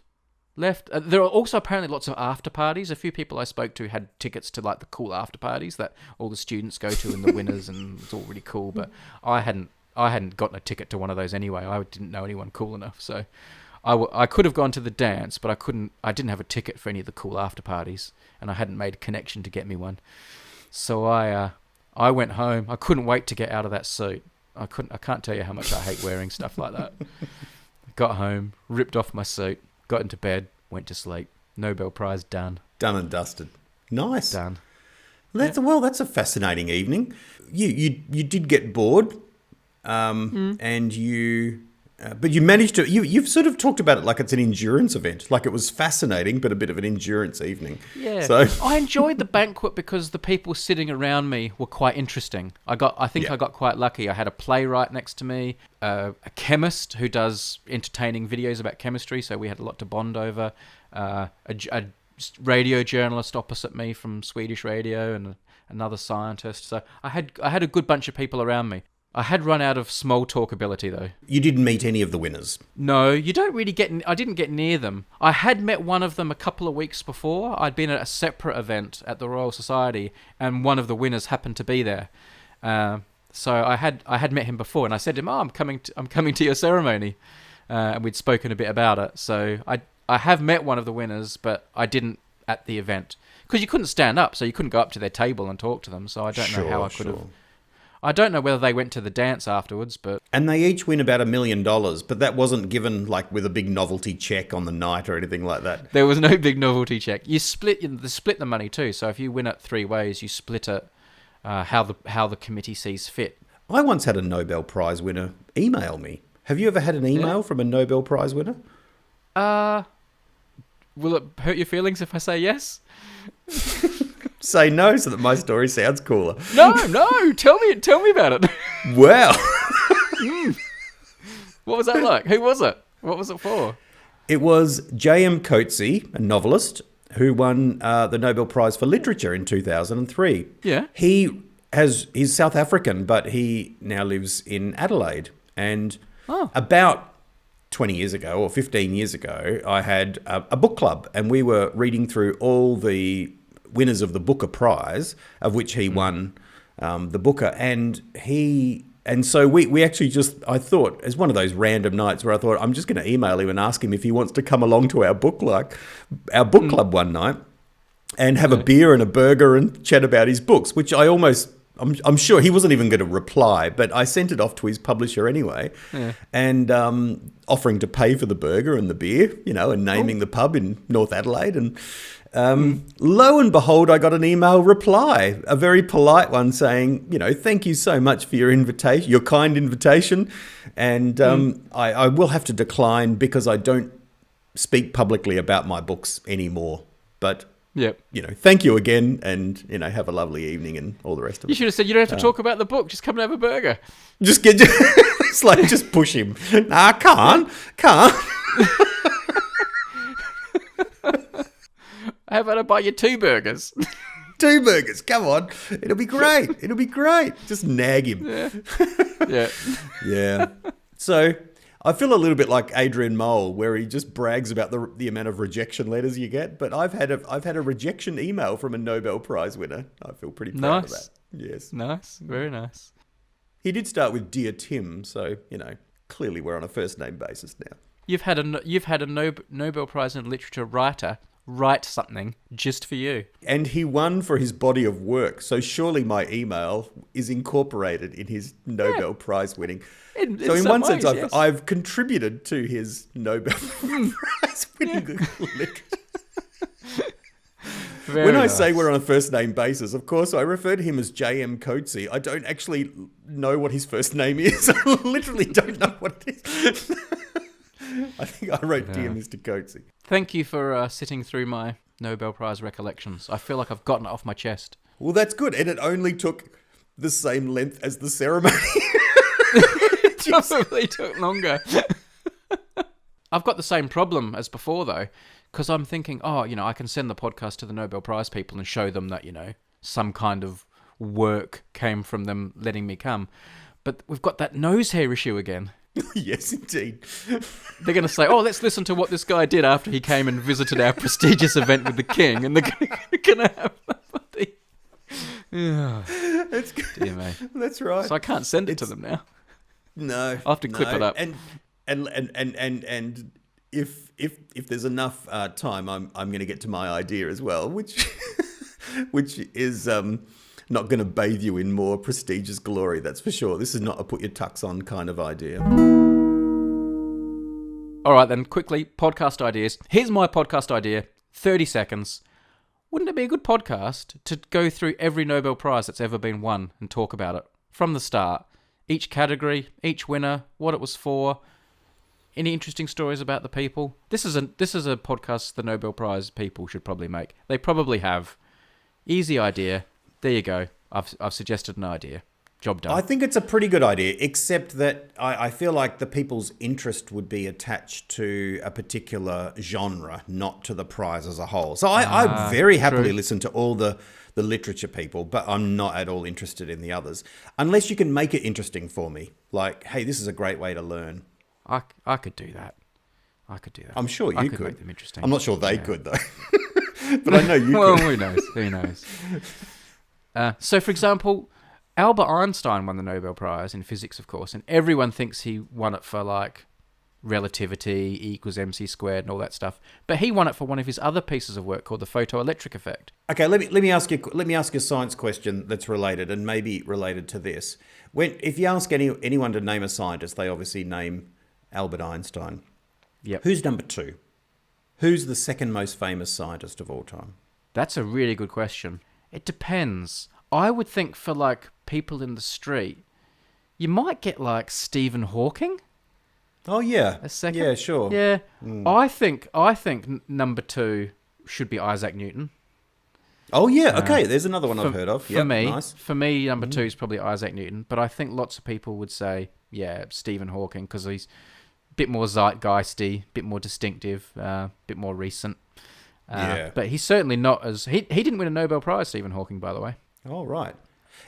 There are also apparently lots of after parties. A few people I spoke to had tickets to like the cool after parties that all the students go to and the winners, and it's all really cool. But I hadn't gotten a ticket to one of those anyway. I didn't know anyone cool enough, so I could have gone to the dance, but I didn't have a ticket for any of the cool after parties, and I hadn't made a connection to get me one. So I went home. I couldn't wait to get out of that suit. I can't tell you how much I hate wearing stuff like that. Got home, ripped off my suit, got into bed, went to sleep. Nobel Prize done. Done and dusted. Nice. Done. That's a fascinating evening. You did get bored, and but you managed to. You've sort of talked about it like it's an endurance event, like it was fascinating, but a bit of an endurance evening. Yeah. So I enjoyed the banquet because the people sitting around me were quite interesting. I got quite lucky. I had a playwright next to me, a chemist who does entertaining videos about chemistry, so we had a lot to bond over. A radio journalist opposite me from Swedish radio, and another scientist. So I had a good bunch of people around me. I had run out of small talk ability, though. You didn't meet any of the winners. No, you don't really I didn't get near them. I had met one of them a couple of weeks before. I'd been at a separate event at the Royal Society, and one of the winners happened to be there. So I had met him before, and I said to him, "Oh, I'm coming to your ceremony," and we'd spoken a bit about it. So I have met one of the winners, but I didn't at the event because you couldn't stand up, so you couldn't go up to their table and talk to them. So I don't know how I could have. I don't know whether they went to the dance afterwards, but... And they each win about $1 million, but that wasn't given like with a big novelty check on the night or anything like that. There was no big novelty check. You split the money too, so if you win it 3 ways, you split it how the committee sees fit. I once had a Nobel Prize winner email me. Have you ever had an email from a Nobel Prize winner? Will it hurt your feelings if I say yes? Say no so that my story sounds cooler. No, tell me about it. Wow. What was that like? Who was it? What was it for? It was J.M. Coetzee, a novelist, who won the Nobel Prize for Literature in 2003. Yeah. He's South African, but he now lives in Adelaide. And about 20 years ago or 15 years ago, I had a book club, and we were reading through all the winners of the Booker Prize, of which he won the Booker, and so we actually just, I thought, as one of those random nights where I thought, I'm just going to email him and ask him if he wants to come along to our book club one night and have a beer and a burger and chat about his books, which I'm sure he wasn't even going to reply, but I sent it off to his publisher anyway, and offering to pay for the burger and the beer, and naming the pub in North Adelaide. And lo and behold, I got an email reply, a very polite one saying, thank you so much for your invitation, your kind invitation. And I will have to decline because I don't speak publicly about my books anymore. But yep. Thank you again, and have a lovely evening and all the rest of it. You should have said you don't have to talk about the book. Just come and have a burger. It's like just push him. Nah, can't. How about I buy you 2 burgers? 2 burgers, come on. It'll be great. Just nag him. Yeah. So I feel a little bit like Adrian Mole, where he just brags about the amount of rejection letters you get. But I've had a rejection email from a Nobel Prize winner. I feel pretty proud of that. Yes. Nice. Very nice. He did start with Dear Tim, so, clearly we're on a first name basis now. You've had a Nobel Prize in Literature writer write something just for you. And he won for his body of work, so surely my email is incorporated in his Nobel Prize winning. So in one sense, I've contributed to his Nobel Prize winning literature. When I say we're on a first name basis, of course, I refer to him as J.M. Coetzee. I don't actually know what his first name is. I literally don't know what it is. I think I wrote Dear Mr. Coetzee. Thank you for sitting through my Nobel Prize recollections. I feel like I've gotten it off my chest. Well, that's good. And it only took the same length as the ceremony. It probably took longer. I've got the same problem as before, though, because I'm thinking, I can send the podcast to the Nobel Prize people and show them that, some kind of work came from them letting me come. But we've got that nose hair issue again. Yes, indeed. They're going to say, let's listen to what this guy did after he came and visited our prestigious event with the king. And they're going to have somebody. That's good. Dear me. That's right. So I can't send it to them now. No. I'll have to clip it up. And if there's enough time, I'm going to get to my idea as well, which is not going to bathe you in more prestigious glory, that's for sure. This is not a put your tux on kind of idea. All right, then, quickly, podcast ideas. Here's my podcast idea, 30 seconds. Wouldn't it be a good podcast to go through every Nobel Prize that's ever been won and talk about it from the start? Each category, each winner, what it was for, any interesting stories about the people. This is a podcast the Nobel Prize people should probably make. They probably have. Easy idea. There you go. I've suggested an idea. Job done. I think it's a pretty good idea, except that I feel like the people's interest would be attached to a particular genre, not to the prize as a whole. So I very happily listen to all the literature people, but I'm not at all interested in the others. Unless you can make it interesting for me. Like, hey, this is a great way to learn. I could do that. I'm sure I you could could. make them interesting. I'm not sure they could, though. But I know you Well, could. who knows? Who knows? So, for example, Albert Einstein won the Nobel Prize in physics, of course, and everyone thinks he won it for, like, relativity, E equals mc squared and all that stuff. But he won it for one of his other pieces of work called the photoelectric effect. Okay, let me ask you a science question that's related and maybe related to this. If you ask anyone to name a scientist, they obviously name Albert Einstein. Yep. Who's number 2? Who's the second most famous scientist of all time? That's a really good question. It depends. I would think for, like, people in the street, you might get, like, Stephen Hawking. Oh yeah, A second? Yeah, sure. Yeah. I think number 2 should be Isaac Newton. Oh yeah. Okay, there's another one I've heard of. For Yep, me, nice. number 2 is probably Isaac Newton. But I think lots of people would say, yeah, Stephen Hawking, because he's a bit more zeitgeisty, a bit more distinctive, a bit more recent. Yeah. But he's certainly not as... He didn't win a Nobel Prize, Stephen Hawking, by the way. Oh right.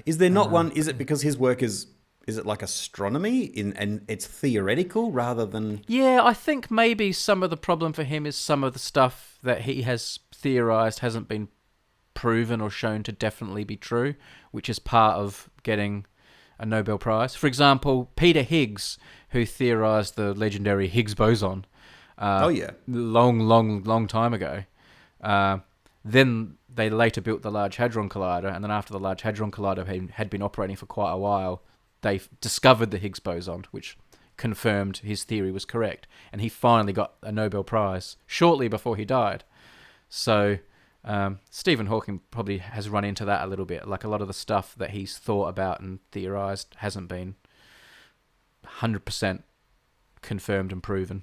Is there not one? Is it because his work is it like astronomy and it's theoretical rather than? Yeah, I think maybe some of the problem for him is some of the stuff that he has theorized hasn't been proven or shown to definitely be true, which is part of getting a Nobel Prize. For example, Peter Higgs, who theorized the legendary Higgs boson. Oh yeah. Long time ago. Then they later built the Large Hadron Collider, and then after the Large Hadron Collider had been operating for quite a while, they discovered the Higgs boson, which confirmed his theory was correct, and he finally got a Nobel Prize shortly before he died. So Stephen Hawking probably has run into that a little bit. Like, a lot of the stuff that he's thought about and theorized hasn't been 100% confirmed and proven.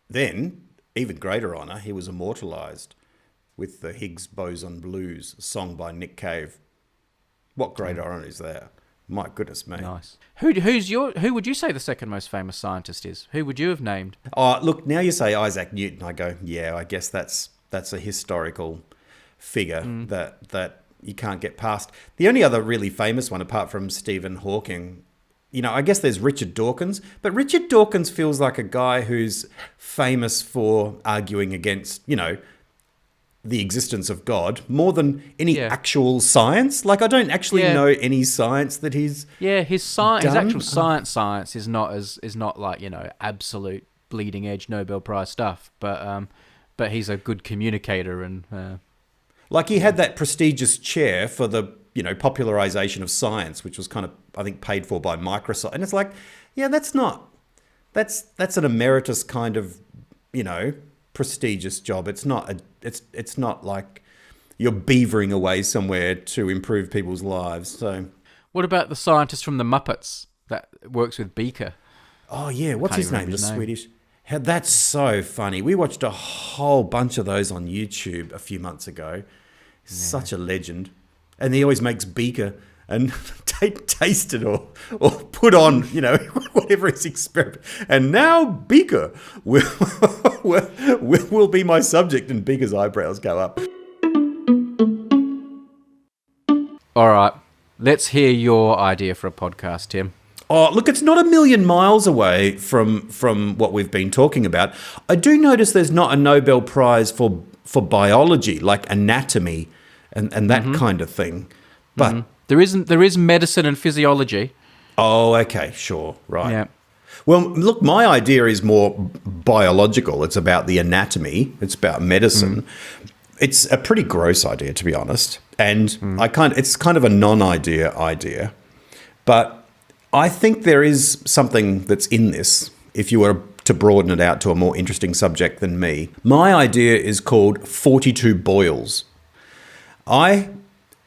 Then, even greater honor, he was immortalized with the Higgs boson blues, a song by Nick Cave. What greater honor is that? My goodness me. Nice. Who would you say the second most famous scientist is? Who would you have named? Oh, look, now you say Isaac Newton, I go, yeah, I guess that's a historical figure that you can't get past. The only other really famous one, apart from Stephen Hawking, I guess there's Richard Dawkins, but Richard Dawkins feels like a guy who's famous for arguing against, the existence of God more than any actual science. Like, I don't actually know any science that he's his actual science is not like, absolute bleeding edge Nobel Prize stuff, but he's a good communicator and like, he had that prestigious chair for the popularization of science, which was kind of, I think, paid for by Microsoft, and it's like, that's an emeritus kind of prestigious job. It's not like you're beavering away somewhere to improve people's lives. So, what about the scientist from the Muppets that works with Beaker? Oh yeah, what's his name? Swedish. That's so funny. We watched a whole bunch of those on YouTube a few months ago. He's such a legend, and he always makes Beaker and taste it or put on, whatever his experiment. And now Beaker will be my subject, and Beaker's eyebrows go up. All right, let's hear your idea for a podcast, Tim. Oh, look, it's not a million miles away from what we've been talking about. I do notice there's not a Nobel Prize for biology, like anatomy and that kind of thing. But there is medicine and physiology. Oh, okay, sure, right. Yeah. Well, look, my idea is more biological. It's about the anatomy. It's about medicine. It's a pretty gross idea, to be honest. And it's kind of a non-idea. But I think there is something that's in this, if you were to broaden it out to a more interesting subject than me. My idea is called 42 boils. I,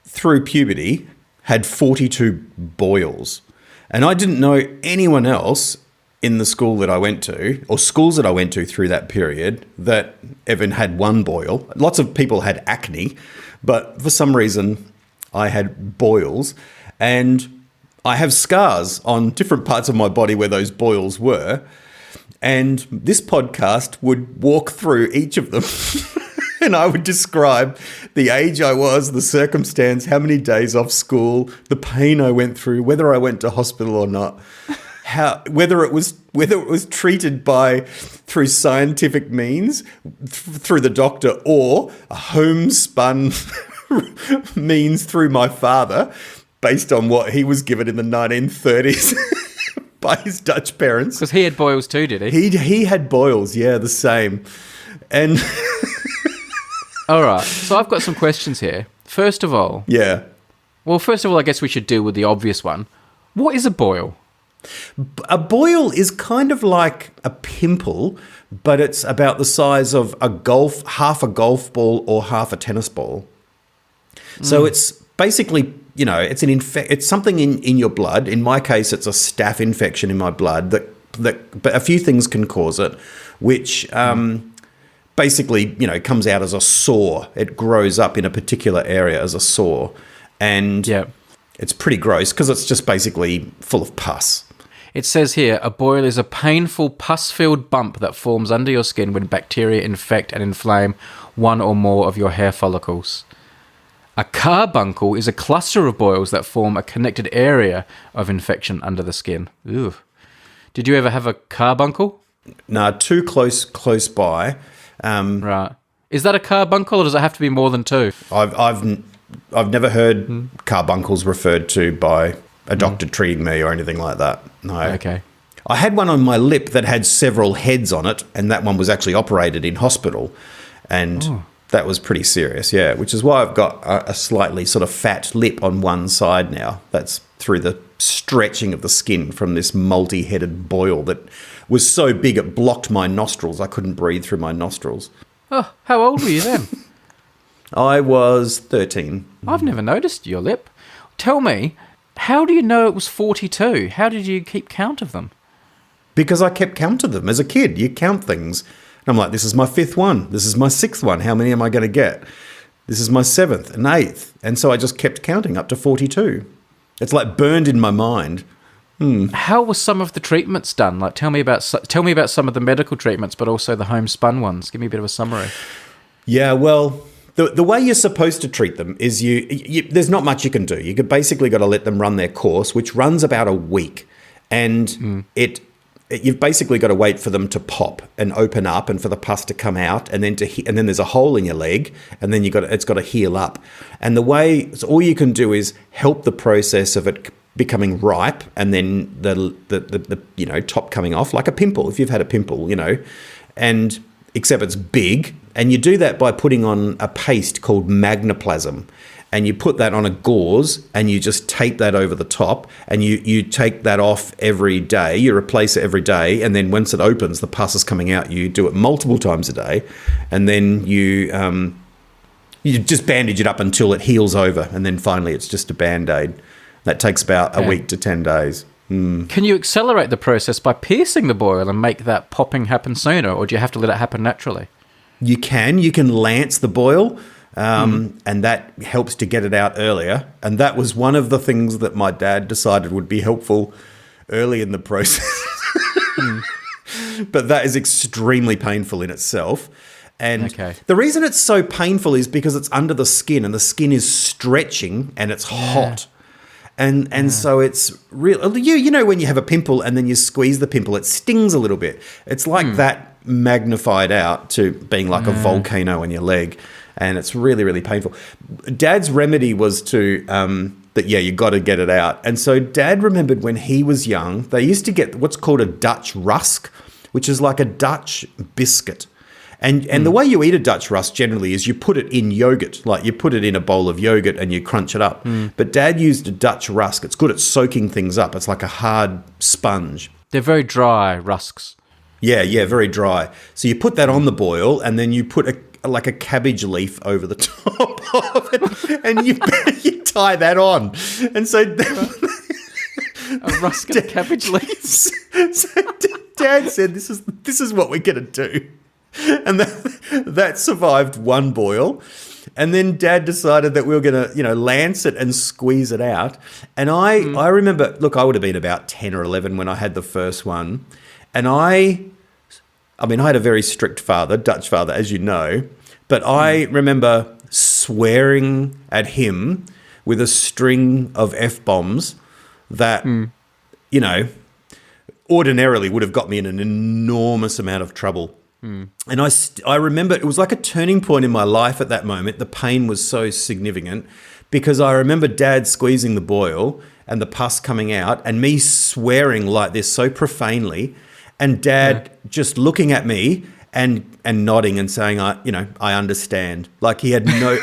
through puberty, had 42 boils. And I didn't know anyone else in the school that I went to, or schools that I went to through that period, that even had one boil. Lots of people had acne, but for some reason I had boils. And I have scars on different parts of my body where those boils were. And this podcast would walk through each of them. And I would describe the age I was, the circumstance, how many days off school, the pain I went through, whether I went to hospital or not, whether it was treated through scientific means, through the doctor, or a homespun means through my father, based on what he was given in the 1930s. By his Dutch parents. Because he had boils too, did he? He had boils, yeah, the same. And all right, so I've got some questions here. First of all, I guess we should deal with the obvious one. What is a boil? A boil is kind of like a pimple, but it's about the size of half a golf ball or half a tennis ball. So it's basically, it's something in your blood. In my case, it's a staph infection in my blood but a few things can cause it, which basically, comes out as a sore. It grows up in a particular area as a sore, and it's pretty gross because it's just basically full of pus. It says here, a boil is a painful pus-filled bump that forms under your skin when bacteria infect and inflame one or more of your hair follicles. A carbuncle is a cluster of boils that form a connected area of infection under the skin. Ooh. Did you ever have a carbuncle? No, too close by. Right. Is that a carbuncle, or does it have to be more than two? I've never heard carbuncles referred to by a doctor treating me or anything like that. No. Okay. I had one on my lip that had several heads on it, and that one was actually operated in hospital. And that was pretty serious, yeah, which is why I've got a slightly sort of fat lip on one side now. That's through the stretching of the skin from this multi-headed boil that was so big it blocked my nostrils. I couldn't breathe through my nostrils. Oh, how old were you then? I was 13. I've never noticed your lip. Tell me, how do you know it was 42? How did you keep count of them? Because I kept count of them as a kid. You count things. And I'm like, this is my 5th one. This is my 6th one. How many am I going to get? This is my 7th and 8th. And so I just kept counting up to 42. It's like burned in my mind. How were some of the treatments done? Like, tell me about some of the medical treatments, but also the homespun ones. Give me a bit of a summary. Yeah, well, the way you're supposed to treat them is there's not much you can do. You basically got to let them run their course, which runs about a week. And you've basically got to wait for them to pop and open up and for the pus to come out, and then there's a hole in your leg, and then it's got to heal up. And all you can do is help the process of it becoming ripe, and then the top coming off like a pimple. If you've had a pimple, and except it's big, and you do that by putting on a paste called magnoplasm. And you put that on a gauze and you just tape that over the top, and you take that off every day. You replace it every day. And then once it opens, the pus is coming out. You do it multiple times a day. And then you just bandage it up until it heals over. And then finally it's just a Band-Aid. That takes about a week to 10 days. Can you accelerate the process by piercing the boil and make that popping happen sooner? Or do you have to let it happen naturally? You can lance the boil. And that helps to get it out earlier. And that was one of the things that my dad decided would be helpful early in the process. But that is extremely painful in itself. And the reason it's so painful is because it's under the skin, and the skin is stretching and it's hot. And so it's real. You know when you have a pimple and then you squeeze the pimple, it stings a little bit. It's like that magnified out to being like a volcano on your leg. And it's really, really painful. Dad's remedy was you got to get it out. And so Dad remembered when he was young, they used to get what's called a Dutch rusk, which is like a Dutch biscuit. And the way you eat a Dutch rusk generally is you put it in yogurt, like you put it in a bowl of yogurt and you crunch it up. But Dad used a Dutch rusk. It's good at soaking things up. It's like a hard sponge. They're very dry rusks. Yeah, very dry. So you put that on the boil, and then you put like a cabbage leaf over the top of it, and you tie that on. And so a rusk and a cabbage leaf. So Dad said, "This is what we're going to do," and that survived one boil. And then Dad decided that we were going to, lance it and squeeze it out. And I remember, look, I would have been about 10 or 11 when I had the first one. And I had a very strict father, Dutch father, as you know. But I remember swearing at him with a string of F-bombs that, ordinarily would have got me in an enormous amount of trouble. And I remember it was like a turning point in my life at that moment. The pain was so significant because I remember Dad squeezing the boil and the pus coming out and me swearing like this so profanely and Dad just looking at me and nodding and saying, I understand. Like he had no...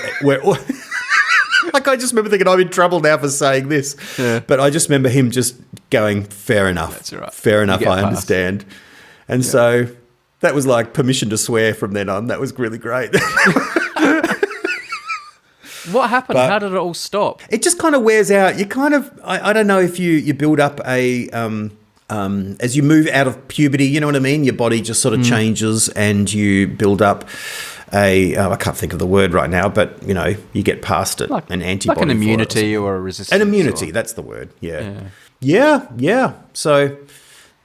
Like I just remember thinking, I'm in trouble now for saying this. Yeah. But I just remember him just going, fair enough. That's right. Fair enough, I understand. And so that was like permission to swear from then on. That was really great. What happened? How did it all stop? It just kind of wears out. You kind of, I don't know if you build up a... as you move out of puberty, you know what I mean? Your body just sort of changes and you build up I can't think of the word right now, but, you get past it, an antibody. Like an immunity or a resistance. An immunity, that's the word, Yeah. So...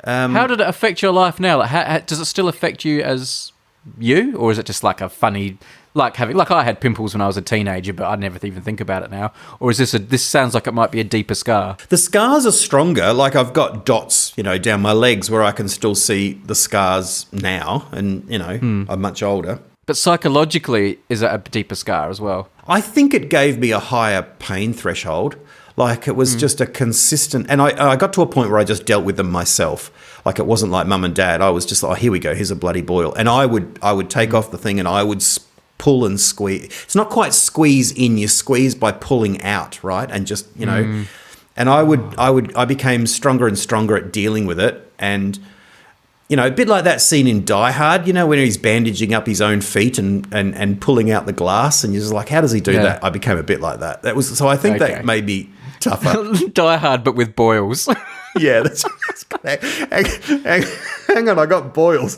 how did it affect your life now? Like, does it still affect you as you? Or is it just like a funny... Like I had pimples when I was a teenager, but I never even think about it now. Or is this sounds like it might be a deeper scar? The scars are stronger. Like I've got dots, down my legs where I can still see the scars now, and I'm much older. But psychologically, is it a deeper scar as well? I think it gave me a higher pain threshold. Like it was just a consistent, and I got to a point where I just dealt with them myself. Like it wasn't like Mum and Dad. I was just like, oh, here we go, here's a bloody boil, and I would take off the thing and I would pull and squeeze. It's not quite squeeze in, you squeeze by pulling out, right? And just, and I became stronger and stronger at dealing with it. And, a bit like that scene in Die Hard, when he's bandaging up his own feet and pulling out the glass, and you're just like, how does he do that? I became a bit like that. So I think that made me tougher. Die Hard, but with boils. Yeah, that's hang on, I got boils.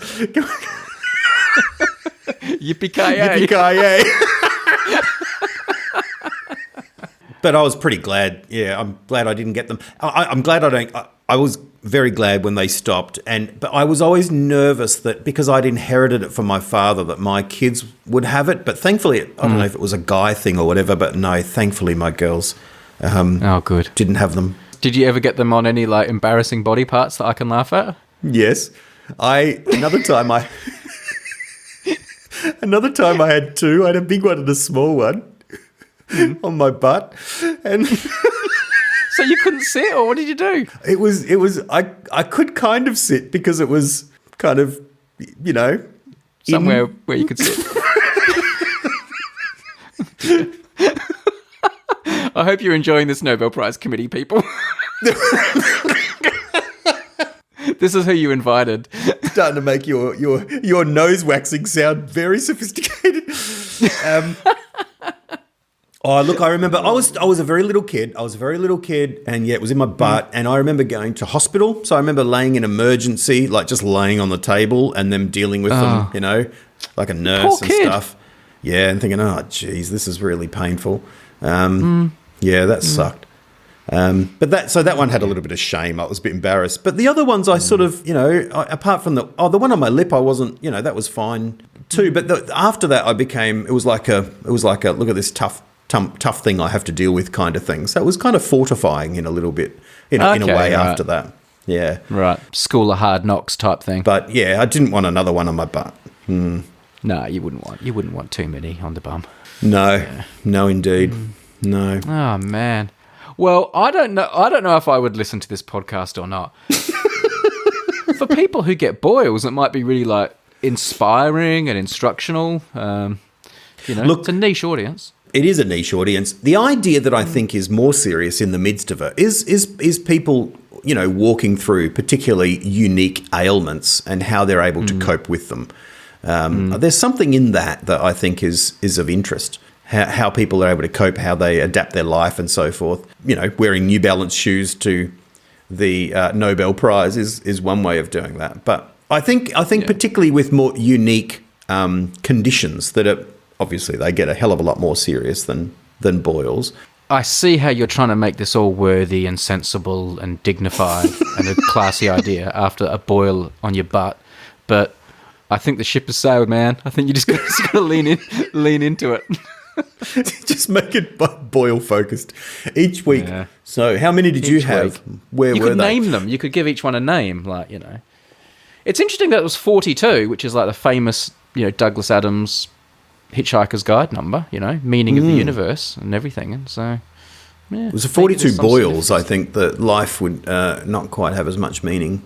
Yippee-ki-yay. Yippee-ki-yay. But I was pretty glad. Yeah, I'm glad I didn't get them. I'm glad I don't. I was very glad when they stopped. But I was always nervous that because I'd inherited it from my father that my kids would have it. But thankfully, I don't know if it was a guy thing or whatever. But no, thankfully my girls good. Didn't have them. Did you ever get them on any embarrassing body parts that I can laugh at? Yes. Another time I had two. I had a big one and a small one on my butt, and so you couldn't sit, or what did you do? It was. I could kind of sit because it was kind of, somewhere where you could sit. I hope you're enjoying this Nobel Prize committee, people. This is who you invited. Starting to make your nose waxing sound very sophisticated. Look, I remember I was a very little kid. And it was in my butt. And I remember going to hospital. So I remember laying in emergency, like just laying on the table and them dealing with them, like a nurse and stuff. Yeah, and thinking, oh, geez, this is really painful. Yeah, that sucked. But that one had a little bit of shame. I was a bit embarrassed. But the other ones I sort of, apart from the one on my lip, I wasn't, that was fine too. But after that, it was like a look at this tough thing I have to deal with kind of thing. So it was kind of fortifying in a little bit, in a way after that. Yeah. Right. School of hard knocks type thing. But yeah, I didn't want another one on my butt. No, you wouldn't want too many on the bum. No, no, indeed. No. Oh, man. Well, I don't know if I would listen to this podcast or not. For people who get boils, it might be really inspiring and instructional. Look, it's a niche audience. It is a niche audience. The idea that I think is more serious in the midst of it is people, walking through particularly unique ailments and how they're able to cope with them. There's something in that I think is of interest. How people are able to cope, how they adapt their life and so forth. Wearing New Balance shoes to the Nobel Prize is one way of doing that. But I think particularly with more unique conditions that obviously they get a hell of a lot more serious than boils. I see how you're trying to make this all worthy and sensible and dignified and a classy idea after a boil on your butt, but I think the ship has sailed, man. I think you just got to lean into it. Just make it boil focused each week. Yeah. So, how many did you have? Week. Where you were could they? name them. You could give each one a name, like, you know. It's interesting that it was 42, which is like the famous, you know, Douglas Adams Hitchhiker's Guide number, you know, meaning of the universe and everything. And so, yeah. It was a maybe 42 there's some boils. I significance. think that life would not quite have as much meaning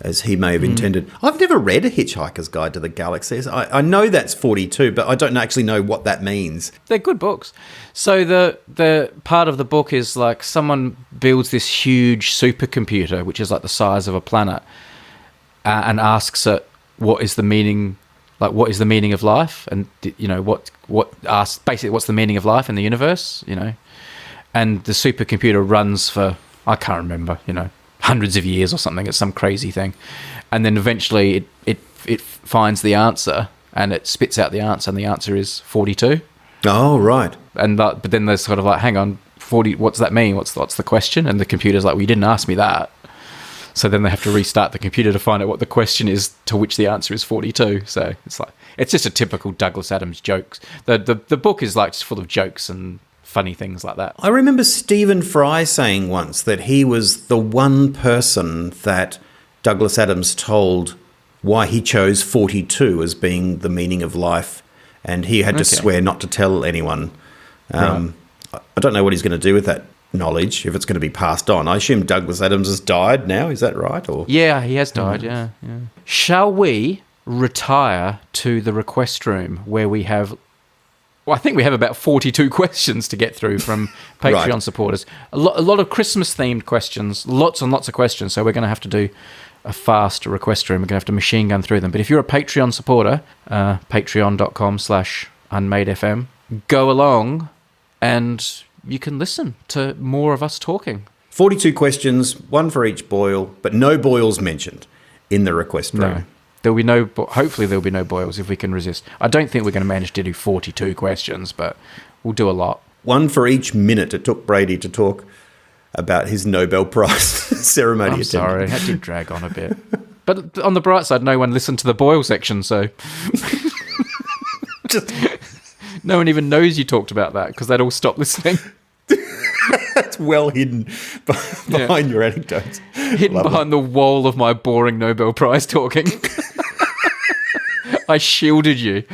as he may have intended. I've never read A Hitchhiker's Guide to the Galaxy. I know that's 42, but I don't actually know what that means. They're good books. So the part of the book is like someone builds this huge supercomputer, which is like the size of a planet, and asks it, what is the meaning of life? And, you know, basically what's the meaning of life in the universe, you know? And the supercomputer runs for, I can't remember, you know, hundreds of years or something. It's some crazy thing. And then eventually it finds the answer and it spits out the answer, and the answer is 42. Oh, right. And but then there's sort of like, hang on, 40, what's that mean? What's the question? And the computer's like, well, you didn't ask me that. So then they have to restart the computer to find out what the question is, to which the answer is 42. So it's just a typical Douglas Adams jokes. The book is like just full of jokes and funny things like that. I remember Stephen Fry saying once that he was the one person that Douglas Adams told why he chose 42 as being the meaning of life, and he had to swear not to tell anyone. Right. I don't know what he's going to do with that knowledge, if it's going to be passed on. I assume Douglas Adams has died now, is that right? Or Yeah, he has died, yeah. Shall we retire to the request room where we have... Well, I think we have about 42 questions to get through from Patreon Right. supporters. A lot of Christmas-themed questions, lots and lots of questions, so we're going to have to do a fast request room. We're going to have to machine gun through them. But if you're a Patreon supporter, patreon.com/unmadefm, go along and you can listen to more of us talking. 42 questions, one for each boil, but no boils mentioned in the request room. No. There'll be hopefully there'll be no boils if we can resist. I don't think we're going to manage to do 42 questions, but we'll do a lot. One for each minute it took Brady to talk about his Nobel Prize ceremony. I'm sorry, that did drag on a bit. But on the bright side, no one listened to the boil section, so no one even knows you talked about that because they'd all stop listening. That's well hidden behind your anecdotes. Hidden Lovely. behind the wall of my boring Nobel Prize talking. I shielded you.